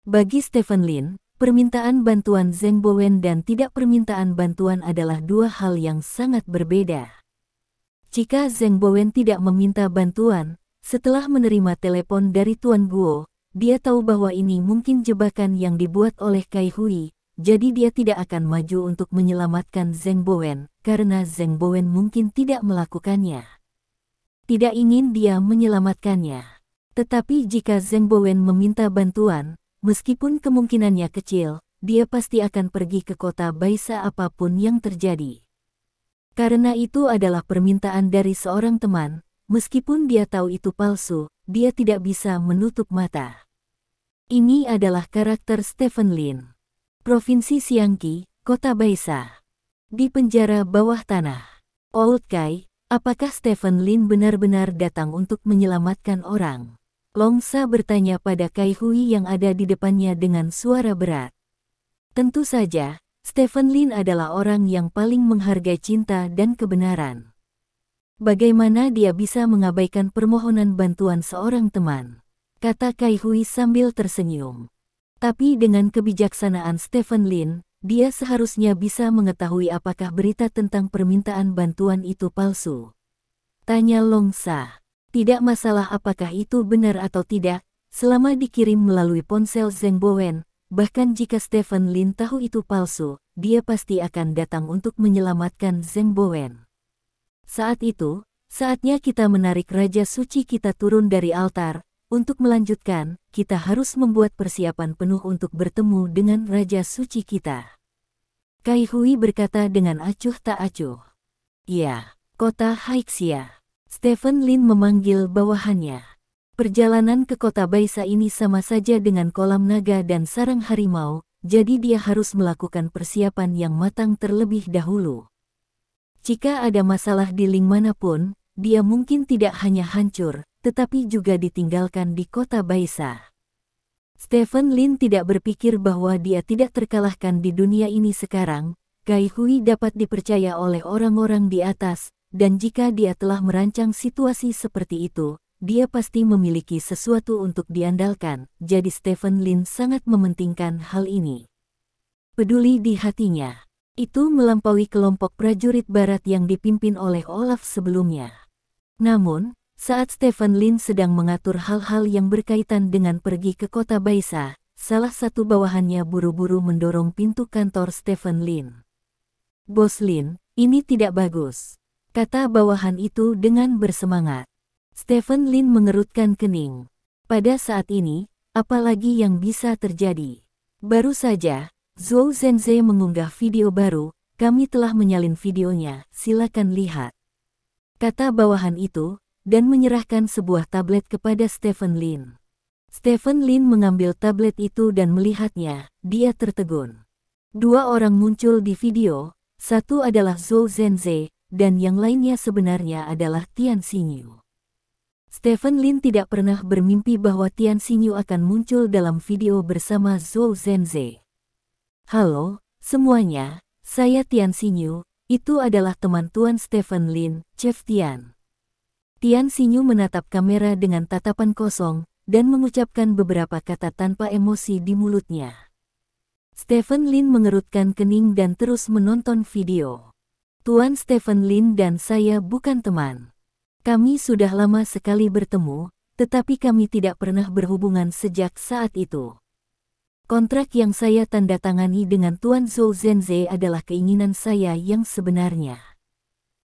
S1: Bagi Stephen Lin, permintaan bantuan Zheng Bowen dan tidak permintaan bantuan adalah dua hal yang sangat berbeda. Jika Zheng Bowen tidak meminta bantuan, setelah menerima telepon dari Tuan Guo, dia tahu bahwa ini mungkin jebakan yang dibuat oleh Kai Hui, jadi dia tidak akan maju untuk menyelamatkan Zheng Bowen, karena Zheng Bowen mungkin tidak melakukannya. Tidak ingin dia menyelamatkannya. Tetapi jika Zheng Bowen meminta bantuan, meskipun kemungkinannya kecil, dia pasti akan pergi ke kota Baisa apapun yang terjadi. Karena itu adalah permintaan dari seorang teman, meskipun dia tahu itu palsu, dia tidak bisa menutup mata. Ini adalah karakter Stephen Lin. Provinsi Xiangqi, Kota Baisa. Di penjara bawah tanah. Old Kai, apakah Stephen Lin benar-benar datang untuk menyelamatkan orang? Longsa bertanya pada Kai Hui yang ada di depannya dengan suara berat. Tentu saja, Stephen Lin adalah orang yang paling menghargai cinta dan kebenaran. Bagaimana dia bisa mengabaikan permohonan bantuan seorang teman? Kata Kai Hui sambil tersenyum. Tapi dengan kebijaksanaan Stephen Lin, dia seharusnya bisa mengetahui apakah berita tentang permintaan bantuan itu palsu. Tanya Longsa. Tidak masalah apakah itu benar atau tidak, selama dikirim melalui ponsel Zheng Bowen, bahkan jika Stephen Lin tahu itu palsu, dia pasti akan datang untuk menyelamatkan Zheng Bowen. Saat itu, saatnya kita menarik Raja Suci kita turun dari altar. Untuk melanjutkan, kita harus membuat persiapan penuh untuk bertemu dengan Raja Suci kita. Kai Hui berkata dengan acuh tak acuh. Ya, kota Haixia. Stephen Lin memanggil bawahannya. Perjalanan ke kota Baisa ini sama saja dengan kolam naga dan sarang harimau, jadi dia harus melakukan persiapan yang matang terlebih dahulu. Jika ada masalah di link manapun, dia mungkin tidak hanya hancur, tetapi juga ditinggalkan di kota Baisa. Stephen Lin tidak berpikir bahwa dia tidak terkalahkan di dunia ini sekarang. Kai Hui dapat dipercaya oleh orang-orang di atas, dan jika dia telah merancang situasi seperti itu, dia pasti memiliki sesuatu untuk diandalkan, jadi Stephen Lin sangat mementingkan hal ini. Peduli di hatinya. Itu melampaui kelompok prajurit barat yang dipimpin oleh Olaf sebelumnya. Namun, saat Stephen Lin sedang mengatur hal-hal yang berkaitan dengan pergi ke kota Baisa, salah satu bawahannya buru-buru mendorong pintu kantor Stephen Lin. Bos Lin, ini tidak bagus, kata bawahan itu dengan bersemangat. Stephen Lin mengerutkan kening. Pada saat ini, apalagi yang bisa terjadi? Baru saja, Zhou Zhenze mengunggah video baru, kami telah menyalin videonya, silakan lihat. Kata bawahan itu, dan menyerahkan sebuah tablet kepada Stephen Lin. Stephen Lin mengambil tablet itu dan melihatnya, dia tertegun. Dua orang muncul di video, satu adalah Zhou Zhenze, dan yang lainnya sebenarnya adalah Tian Xinyu. Stephen Lin tidak pernah bermimpi bahwa Tian Xinyu akan muncul dalam video bersama Zhou Zhenze. Halo, semuanya, saya Tian Xinyu, itu adalah teman Tuan Stephen Lin, Chef Tian. Tian Xinyu menatap kamera dengan tatapan kosong, dan mengucapkan beberapa kata tanpa emosi di mulutnya. Stephen Lin mengerutkan kening dan terus menonton video. Tuan Stephen Lin dan saya bukan teman. Kami sudah lama sekali bertemu, tetapi kami tidak pernah berhubungan sejak saat itu. Kontrak yang saya tanda tangani dengan Tuan Zhou Zhenze adalah keinginan saya yang sebenarnya.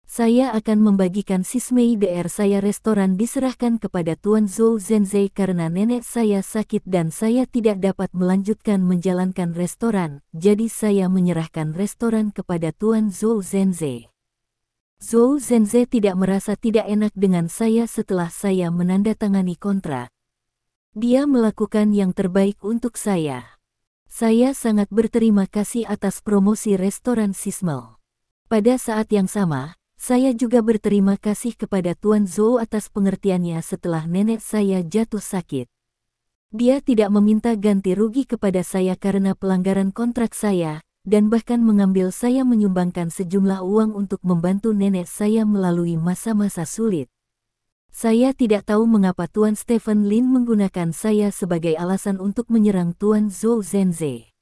S1: Saya akan membagikan sismei DR saya. Restoran diserahkan kepada Tuan Zhou Zhenze karena nenek saya sakit dan saya tidak dapat melanjutkan menjalankan restoran, jadi saya menyerahkan restoran kepada Tuan Zhou Zhenze. Zhou Zhenze tidak merasa tidak enak dengan saya setelah saya menandatangani kontrak. Dia melakukan yang terbaik untuk saya. Saya sangat berterima kasih atas promosi restoran Sismel. Pada saat yang sama, saya juga berterima kasih kepada Tuan Zhou atas pengertiannya setelah nenek saya jatuh sakit. Dia tidak meminta ganti rugi kepada saya karena pelanggaran kontrak saya, dan bahkan mengambil saya menyumbangkan sejumlah uang untuk membantu nenek saya melalui masa-masa sulit. Saya tidak tahu mengapa Tuan Stephen Lin menggunakan saya sebagai alasan untuk menyerang Tuan Zhou Zhenze.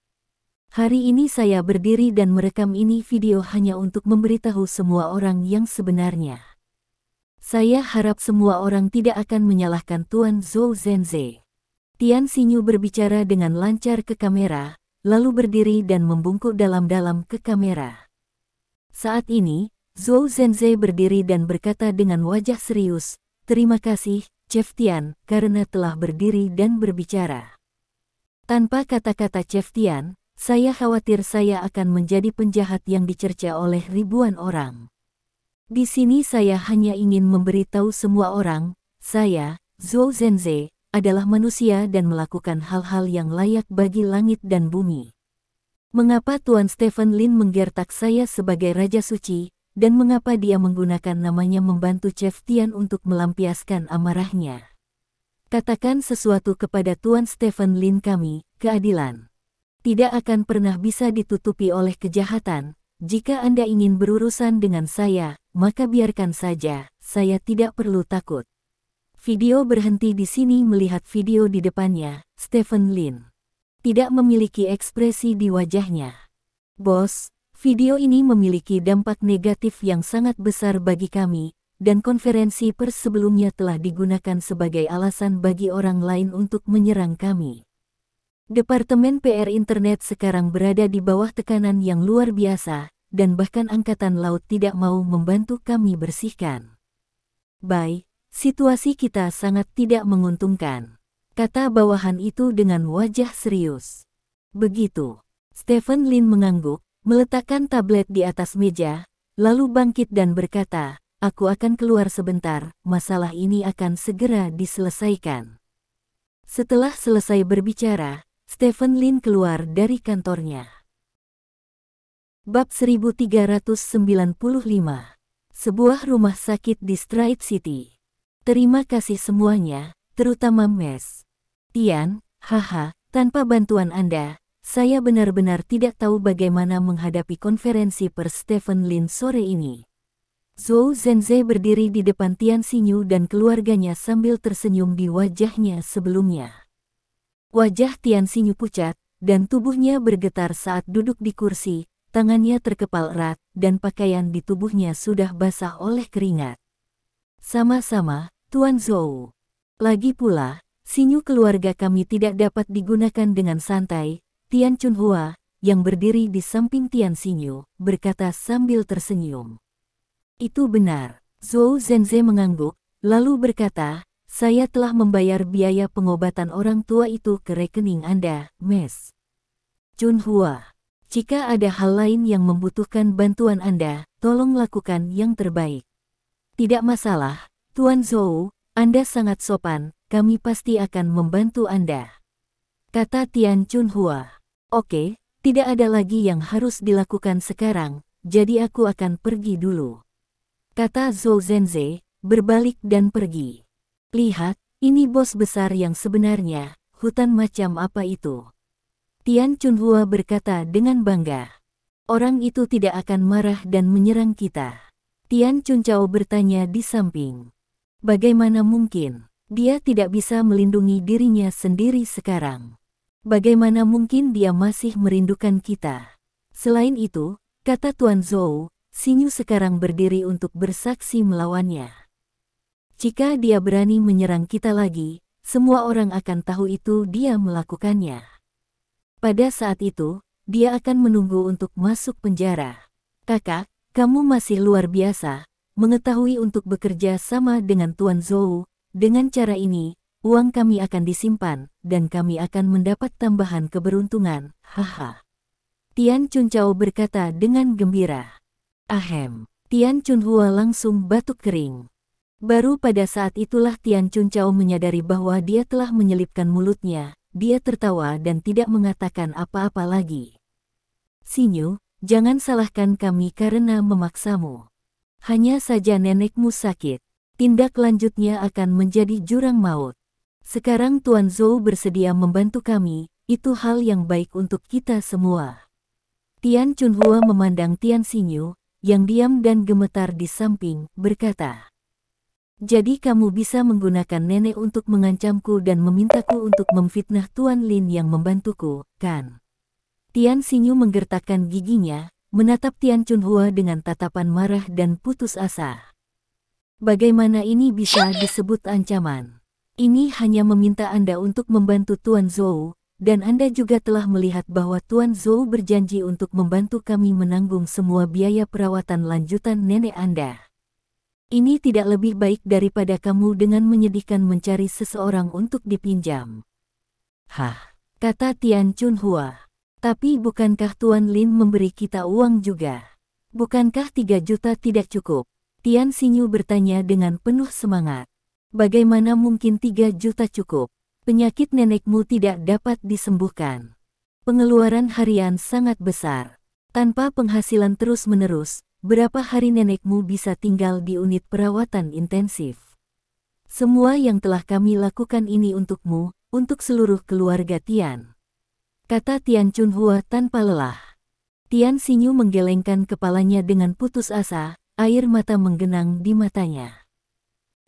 S1: Hari ini saya berdiri dan merekam ini video hanya untuk memberitahu semua orang yang sebenarnya. Saya harap semua orang tidak akan menyalahkan Tuan Zhou Zhenze. Tian Xinyu berbicara dengan lancar ke kamera, lalu berdiri dan membungkuk dalam-dalam ke kamera. Saat ini, Zhou Zhenze berdiri dan berkata dengan wajah serius, "Terima kasih, Chef Tian, karena telah berdiri dan berbicara." Tanpa kata-kata Chef Tian, saya khawatir saya akan menjadi penjahat yang dicerca oleh ribuan orang. Di sini saya hanya ingin memberitahu semua orang, saya, Zhou Zhenze, adalah manusia dan melakukan hal-hal yang layak bagi langit dan bumi. Mengapa Tuan Stephen Lin menggertak saya sebagai Raja Suci, dan mengapa dia menggunakan namanya membantu Chef Tian untuk melampiaskan amarahnya? Katakan sesuatu kepada Tuan Stephen Lin, kami, keadilan tidak akan pernah bisa ditutupi oleh kejahatan. Jika Anda ingin berurusan dengan saya, maka biarkan saja, saya tidak perlu takut. Video berhenti di sini. Melihat video di depannya, Stephen Lin tidak memiliki ekspresi di wajahnya. "Bos, video ini memiliki dampak negatif yang sangat besar bagi kami, dan konferensi pers sebelumnya telah digunakan sebagai alasan bagi orang lain untuk menyerang kami. Departemen PR Internet sekarang berada di bawah tekanan yang luar biasa, dan bahkan Angkatan Laut tidak mau membantu kami bersihkan. Bye. Situasi kita sangat tidak menguntungkan," kata bawahan itu dengan wajah serius. Begitu, Stephen Lin mengangguk, meletakkan tablet di atas meja, lalu bangkit dan berkata, "Aku akan keluar sebentar, masalah ini akan segera diselesaikan." Setelah selesai berbicara, Stephen Lin keluar dari kantornya. Bab 1395. Sebuah rumah sakit di Stride City. Terima kasih semuanya, terutama Mes Tian. Haha, tanpa bantuan Anda, saya benar-benar tidak tahu bagaimana menghadapi konferensi pers Stephen Lin sore ini. Zhou Zhenze berdiri di depan Tian Xinyu dan keluarganya sambil tersenyum di wajahnya sebelumnya. Wajah Tian Xinyu pucat, dan tubuhnya bergetar saat duduk di kursi, tangannya terkepal erat, dan pakaian di tubuhnya sudah basah oleh keringat. "Sama-sama, Tuan Zhou. Lagi pula, Xinyu keluarga kami tidak dapat digunakan dengan santai," Tian Chunhua, yang berdiri di samping Tian Xinyu, berkata sambil tersenyum. "Itu benar." Zhou Zhenze mengangguk, lalu berkata, "Saya telah membayar biaya pengobatan orang tua itu ke rekening Anda, Mes Chunhua. Jika ada hal lain yang membutuhkan bantuan Anda, tolong lakukan yang terbaik." "Tidak masalah, Tuan Zhou, Anda sangat sopan, kami pasti akan membantu Anda," kata Tian Chunhua. "Oke, tidak ada lagi yang harus dilakukan sekarang, jadi aku akan pergi dulu," kata Zhou Zhenze, berbalik dan pergi. "Lihat, ini bos besar yang sebenarnya, hutan macam apa itu?" Tian Chunhua berkata dengan bangga. "Orang itu tidak akan marah dan menyerang kita." Tian Chunchao bertanya di samping. "Bagaimana mungkin? Dia tidak bisa melindungi dirinya sendiri sekarang. Bagaimana mungkin dia masih merindukan kita?" Selain itu, kata Tuan Zhou, Xinyu sekarang berdiri untuk bersaksi melawannya. "Jika dia berani menyerang kita lagi, semua orang akan tahu itu dia melakukannya. Pada saat itu, dia akan menunggu untuk masuk penjara." "Kakak, kamu masih luar biasa, mengetahui untuk bekerja sama dengan Tuan Zhou. Dengan cara ini, uang kami akan disimpan, dan kami akan mendapat tambahan keberuntungan, haha." Tian Chunchao berkata dengan gembira. "Ahem." Tian Chunhua langsung batuk kering. Baru pada saat itulah Tian Chunchao menyadari bahwa dia telah menyelipkan mulutnya, dia tertawa dan tidak mengatakan apa-apa lagi. Sinyu, jangan salahkan kami karena memaksamu. Hanya saja nenekmu sakit. Tindak lanjutnya akan menjadi jurang maut. Sekarang Tuan Zhou bersedia membantu kami, itu hal yang baik untuk kita semua. Tian Chunhua memandang Tian Xinyu, yang diam dan gemetar di samping, berkata, "Jadi kamu bisa menggunakan nenek untuk mengancamku dan memintaku untuk memfitnah Tuan Lin yang membantuku, kan?" Tian Xinyu menggertakkan giginya, menatap Tian Chunhua dengan tatapan marah dan putus asa. Bagaimana ini bisa disebut ancaman? Ini hanya meminta Anda untuk membantu Tuan Zhou, dan Anda juga telah melihat bahwa Tuan Zhou berjanji untuk membantu kami menanggung semua biaya perawatan lanjutan nenek Anda. Ini tidak lebih baik daripada kamu dengan menyedihkan mencari seseorang untuk dipinjam. Hah, kata Tian Chunhua. Tapi bukankah Tuan Lin memberi kita uang juga? Bukankah 3 juta tidak cukup? Tian Xinyu bertanya dengan penuh semangat. Bagaimana mungkin 3 juta cukup? Penyakit nenekmu tidak dapat disembuhkan. Pengeluaran harian sangat besar. Tanpa penghasilan terus-menerus, berapa hari nenekmu bisa tinggal di unit perawatan intensif? Semua yang telah kami lakukan ini untukmu, untuk seluruh keluarga Tian. Kata Tian Chunhua tanpa lelah. Tian Xinyu menggelengkan kepalanya dengan putus asa, air mata menggenang di matanya.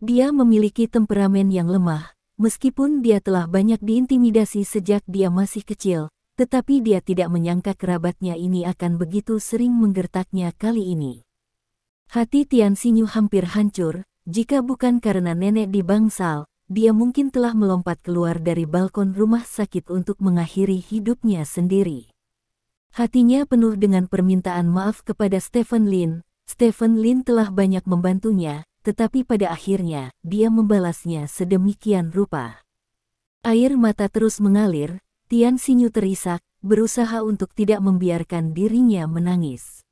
S1: Dia memiliki temperamen yang lemah, meskipun dia telah banyak diintimidasi sejak dia masih kecil, tetapi dia tidak menyangka kerabatnya ini akan begitu sering menggertaknya kali ini. Hati Tian Xinyu hampir hancur, jika bukan karena nenek di bangsal, dia mungkin telah melompat keluar dari balkon rumah sakit untuk mengakhiri hidupnya sendiri. Hatinya penuh dengan permintaan maaf kepada Stephen Lin. Stephen Lin telah banyak membantunya, tetapi pada akhirnya, dia membalasnya sedemikian rupa. Air mata terus mengalir, Tian Xinyu terisak, berusaha untuk tidak membiarkan dirinya menangis.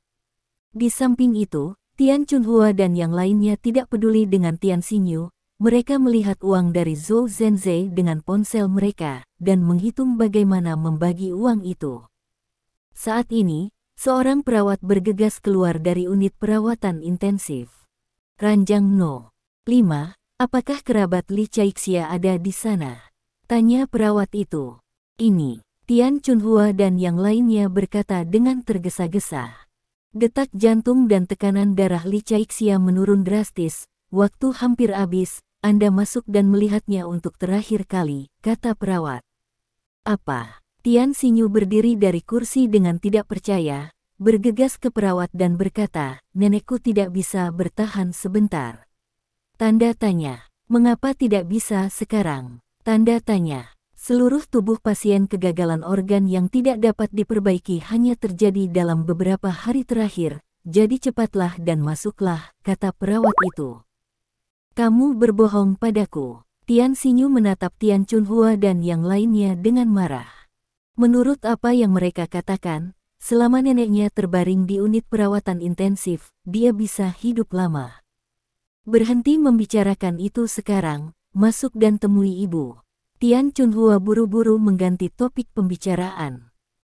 S1: Di samping itu, Tian Chunhua dan yang lainnya tidak peduli dengan Tian Xinyu. Mereka melihat uang dari Zhou Zhenze dengan ponsel mereka, dan menghitung bagaimana membagi uang itu. Saat ini, seorang perawat bergegas keluar dari unit perawatan intensif. Ranjang No. 5, apakah kerabat Li Caixia ada di sana? Tanya perawat itu. Ini, Tian Chunhua dan yang lainnya berkata dengan tergesa-gesa. Detak jantung dan tekanan darah Li Caixia menurun drastis, waktu hampir habis, Anda masuk dan melihatnya untuk terakhir kali, kata perawat. Apa? Tian Xinyu berdiri dari kursi dengan tidak percaya, bergegas ke perawat dan berkata, nenekku tidak bisa bertahan sebentar. Tanda tanya, mengapa tidak bisa sekarang? Tanda tanya. Seluruh tubuh pasien kegagalan organ yang tidak dapat diperbaiki hanya terjadi dalam beberapa hari terakhir, jadi cepatlah dan masuklah, kata perawat itu. Kamu berbohong padaku. Tian Xinyu menatap Tian Chunhua dan yang lainnya dengan marah. Menurut apa yang mereka katakan, selama neneknya terbaring di unit perawatan intensif, dia bisa hidup lama. Berhenti membicarakan itu sekarang, masuk dan temui ibu. Tian Chunhua buru-buru mengganti topik pembicaraan.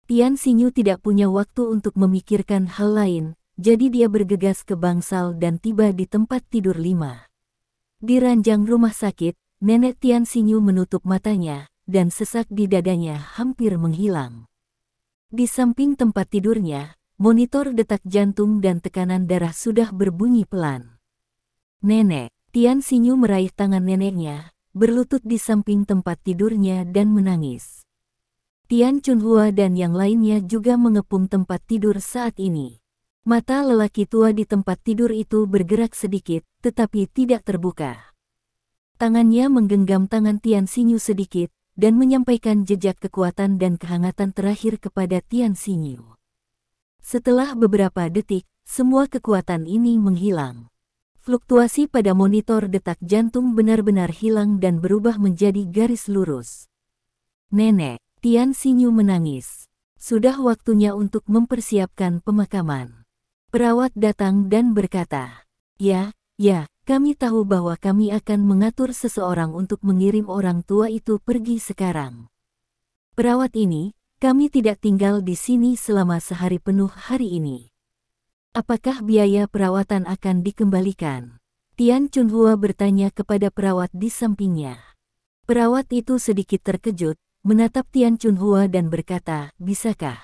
S1: Tian Xinyu tidak punya waktu untuk memikirkan hal lain, jadi dia bergegas ke bangsal dan tiba di tempat tidur 5. Di ranjang rumah sakit, nenek Tian Xinyu menutup matanya, dan sesak di dadanya hampir menghilang. Di samping tempat tidurnya, monitor detak jantung dan tekanan darah sudah berbunyi pelan. Nenek, Tian Xinyu meraih tangan neneknya, berlutut di samping tempat tidurnya dan menangis. Tian Chunhua dan yang lainnya juga mengepung tempat tidur saat ini. Mata lelaki tua di tempat tidur itu bergerak sedikit, tetapi tidak terbuka. Tangannya menggenggam tangan Tian Xinyu sedikit, dan menyampaikan jejak kekuatan dan kehangatan terakhir kepada Tian Xinyu. Setelah beberapa detik, semua kekuatan ini menghilang. Fluktuasi pada monitor detak jantung benar-benar hilang dan berubah menjadi garis lurus. Nenek, Tian Xinyu menangis. Sudah waktunya untuk mempersiapkan pemakaman. Perawat datang dan berkata, ya, kami tahu bahwa kami akan mengatur seseorang untuk mengirim orang tua itu pergi sekarang. Perawat ini, kami tidak tinggal di sini selama sehari penuh hari ini. Apakah biaya perawatan akan dikembalikan? Tian Chunhua bertanya kepada perawat di sampingnya. Perawat itu sedikit terkejut, menatap Tian Chunhua dan berkata, "Bisakah?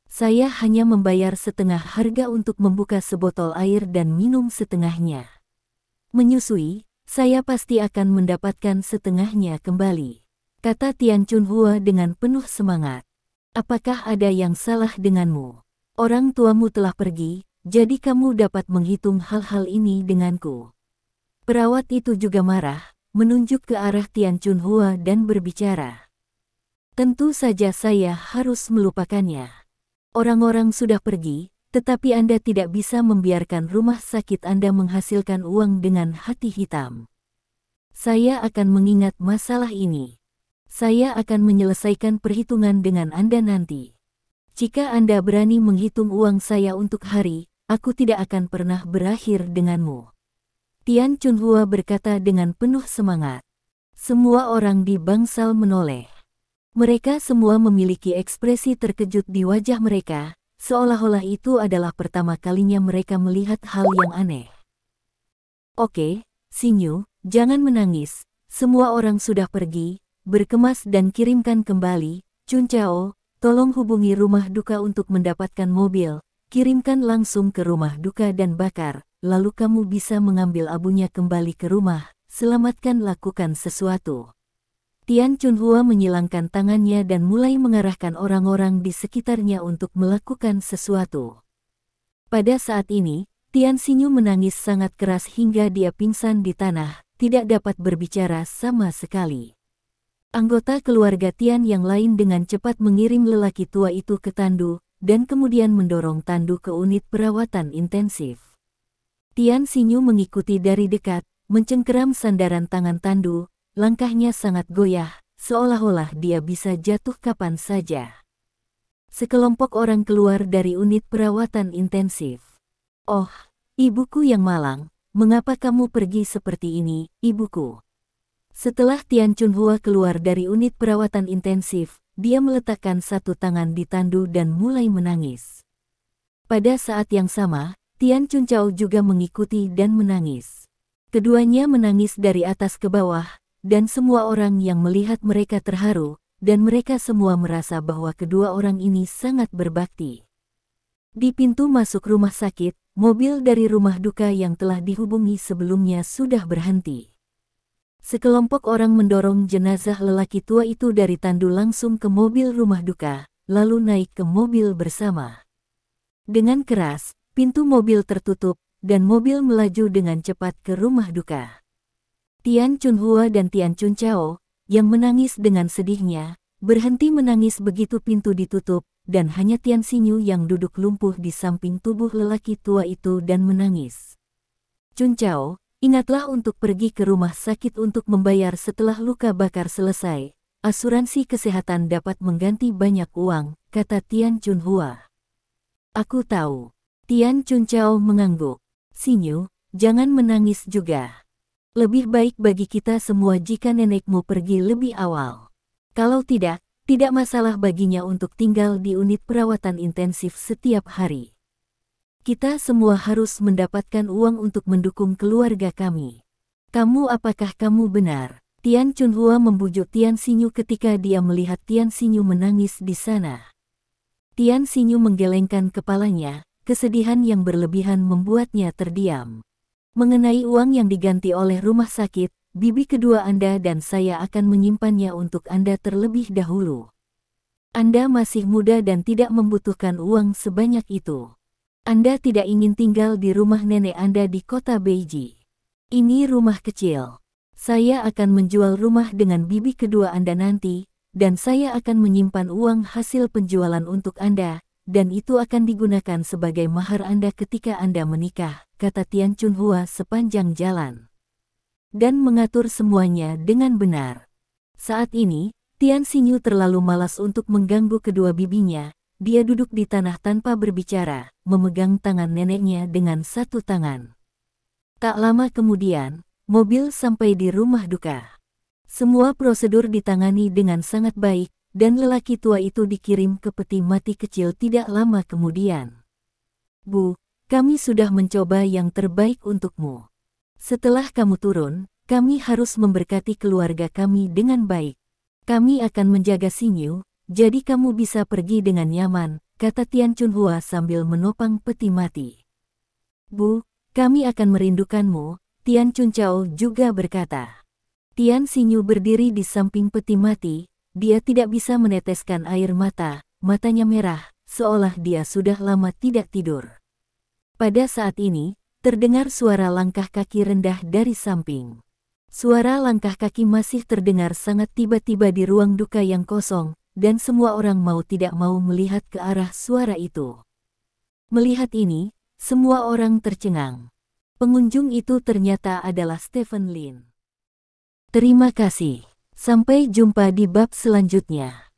S1: Saya hanya membayar setengah harga untuk membuka sebotol air dan minum setengahnya. Menyusui, saya pasti akan mendapatkan setengahnya kembali," kata Tian Chunhua dengan penuh semangat. "Apakah ada yang salah denganmu? Orang tuamu telah pergi, jadi kamu dapat menghitung hal-hal ini denganku." Perawat itu juga marah, menunjuk ke arah Tian Chunhua dan berbicara. "Tentu saja saya harus melupakannya. Orang-orang sudah pergi, tetapi Anda tidak bisa membiarkan rumah sakit Anda menghasilkan uang dengan hati hitam. Saya akan mengingat masalah ini. Saya akan menyelesaikan perhitungan dengan Anda nanti. Jika Anda berani menghitung uang saya untuk hari, aku tidak akan pernah berakhir denganmu," Tian Chunhua berkata dengan penuh semangat. Semua orang di bangsal menoleh. Mereka semua memiliki ekspresi terkejut di wajah mereka, seolah-olah itu adalah pertama kalinya mereka melihat hal yang aneh. "Oke, Xinyu, jangan menangis. Semua orang sudah pergi. Berkemas dan kirimkan kembali. Chun Chao, tolong hubungi rumah duka untuk mendapatkan mobil. Kirimkan langsung ke rumah duka dan bakar. Lalu kamu bisa mengambil abunya kembali ke rumah. Selamatkan, lakukan sesuatu." Tian Chunhua menyilangkan tangannya dan mulai mengarahkan orang-orang di sekitarnya untuk melakukan sesuatu. Pada saat ini, Tian Xinyu menangis sangat keras hingga dia pingsan di tanah, tidak dapat berbicara sama sekali. Anggota keluarga Tian yang lain dengan cepat mengirim lelaki tua itu ke tandu, dan kemudian mendorong tandu ke unit perawatan intensif. Tian Xinyu mengikuti dari dekat, mencengkeram sandaran tangan tandu, langkahnya sangat goyah, seolah-olah dia bisa jatuh kapan saja. Sekelompok orang keluar dari unit perawatan intensif. "Oh, ibuku yang malang, mengapa kamu pergi seperti ini, ibuku?" Setelah Tian Chunhua keluar dari unit perawatan intensif, dia meletakkan satu tangan di tandu dan mulai menangis. Pada saat yang sama, Tian Chunchao juga mengikuti dan menangis. Keduanya menangis dari atas ke bawah, dan semua orang yang melihat mereka terharu, dan mereka semua merasa bahwa kedua orang ini sangat berbakti. Di pintu masuk rumah sakit, mobil dari rumah duka yang telah dihubungi sebelumnya sudah berhenti. Sekelompok orang mendorong jenazah lelaki tua itu dari tandu langsung ke mobil rumah duka, lalu naik ke mobil bersama. Dengan keras, pintu mobil tertutup, dan mobil melaju dengan cepat ke rumah duka. Tian Chunhua dan Tian Chunchao, yang menangis dengan sedihnya, berhenti menangis begitu pintu ditutup, dan hanya Tian Xinyu yang duduk lumpuh di samping tubuh lelaki tua itu dan menangis. "Chunchao, ingatlah untuk pergi ke rumah sakit untuk membayar setelah luka bakar selesai. Asuransi kesehatan dapat mengganti banyak uang," kata Tian Chunhua. "Aku tahu." Tian Chunchao mengangguk. "Xinyu, jangan menangis juga. Lebih baik bagi kita semua jika nenekmu pergi lebih awal. Kalau tidak masalah baginya untuk tinggal di unit perawatan intensif setiap hari. Kita semua harus mendapatkan uang untuk mendukung keluarga kami. Apakah kamu benar?" Tian Chunhua membujuk Tian Xinyu ketika dia melihat Tian Xinyu menangis di sana. Tian Xinyu menggelengkan kepalanya, kesedihan yang berlebihan membuatnya terdiam. "Mengenai uang yang diganti oleh rumah sakit, bibi kedua Anda dan saya akan menyimpannya untuk Anda terlebih dahulu. Anda masih muda dan tidak membutuhkan uang sebanyak itu. Anda tidak ingin tinggal di rumah nenek Anda di kota Beiji. Ini rumah kecil. Saya akan menjual rumah dengan bibi kedua Anda nanti, dan saya akan menyimpan uang hasil penjualan untuk Anda, dan itu akan digunakan sebagai mahar Anda ketika Anda menikah," kata Tian Chunhua sepanjang jalan. "Dan mengatur semuanya dengan benar." Saat ini, Tian Xinyu terlalu malas untuk mengganggu kedua bibinya. Dia duduk di tanah tanpa berbicara, memegang tangan neneknya dengan satu tangan. Tak lama kemudian, mobil sampai di rumah duka. Semua prosedur ditangani dengan sangat baik, dan lelaki tua itu dikirim ke peti mati kecil tidak lama kemudian. Bu, kami sudah mencoba yang terbaik untukmu. Setelah kamu turun, kami harus memberkati keluarga kami dengan baik. Kami akan menjaga Xingyu, jadi kamu bisa pergi dengan nyaman, kata Tian Chunhua sambil menopang peti mati. Bu, kami akan merindukanmu, Tian Chunchao juga berkata. Tian Xingyu berdiri di samping peti mati, dia tidak bisa meneteskan air mata, matanya merah, seolah dia sudah lama tidak tidur. Pada saat ini, terdengar suara langkah kaki rendah dari samping. Suara langkah kaki masih terdengar sangat tiba-tiba di ruang duka yang kosong, dan semua orang mau tidak mau melihat ke arah suara itu. Melihat ini, semua orang tercengang. Pengunjung itu ternyata adalah Stephen Lin. Terima kasih. Sampai jumpa di bab selanjutnya.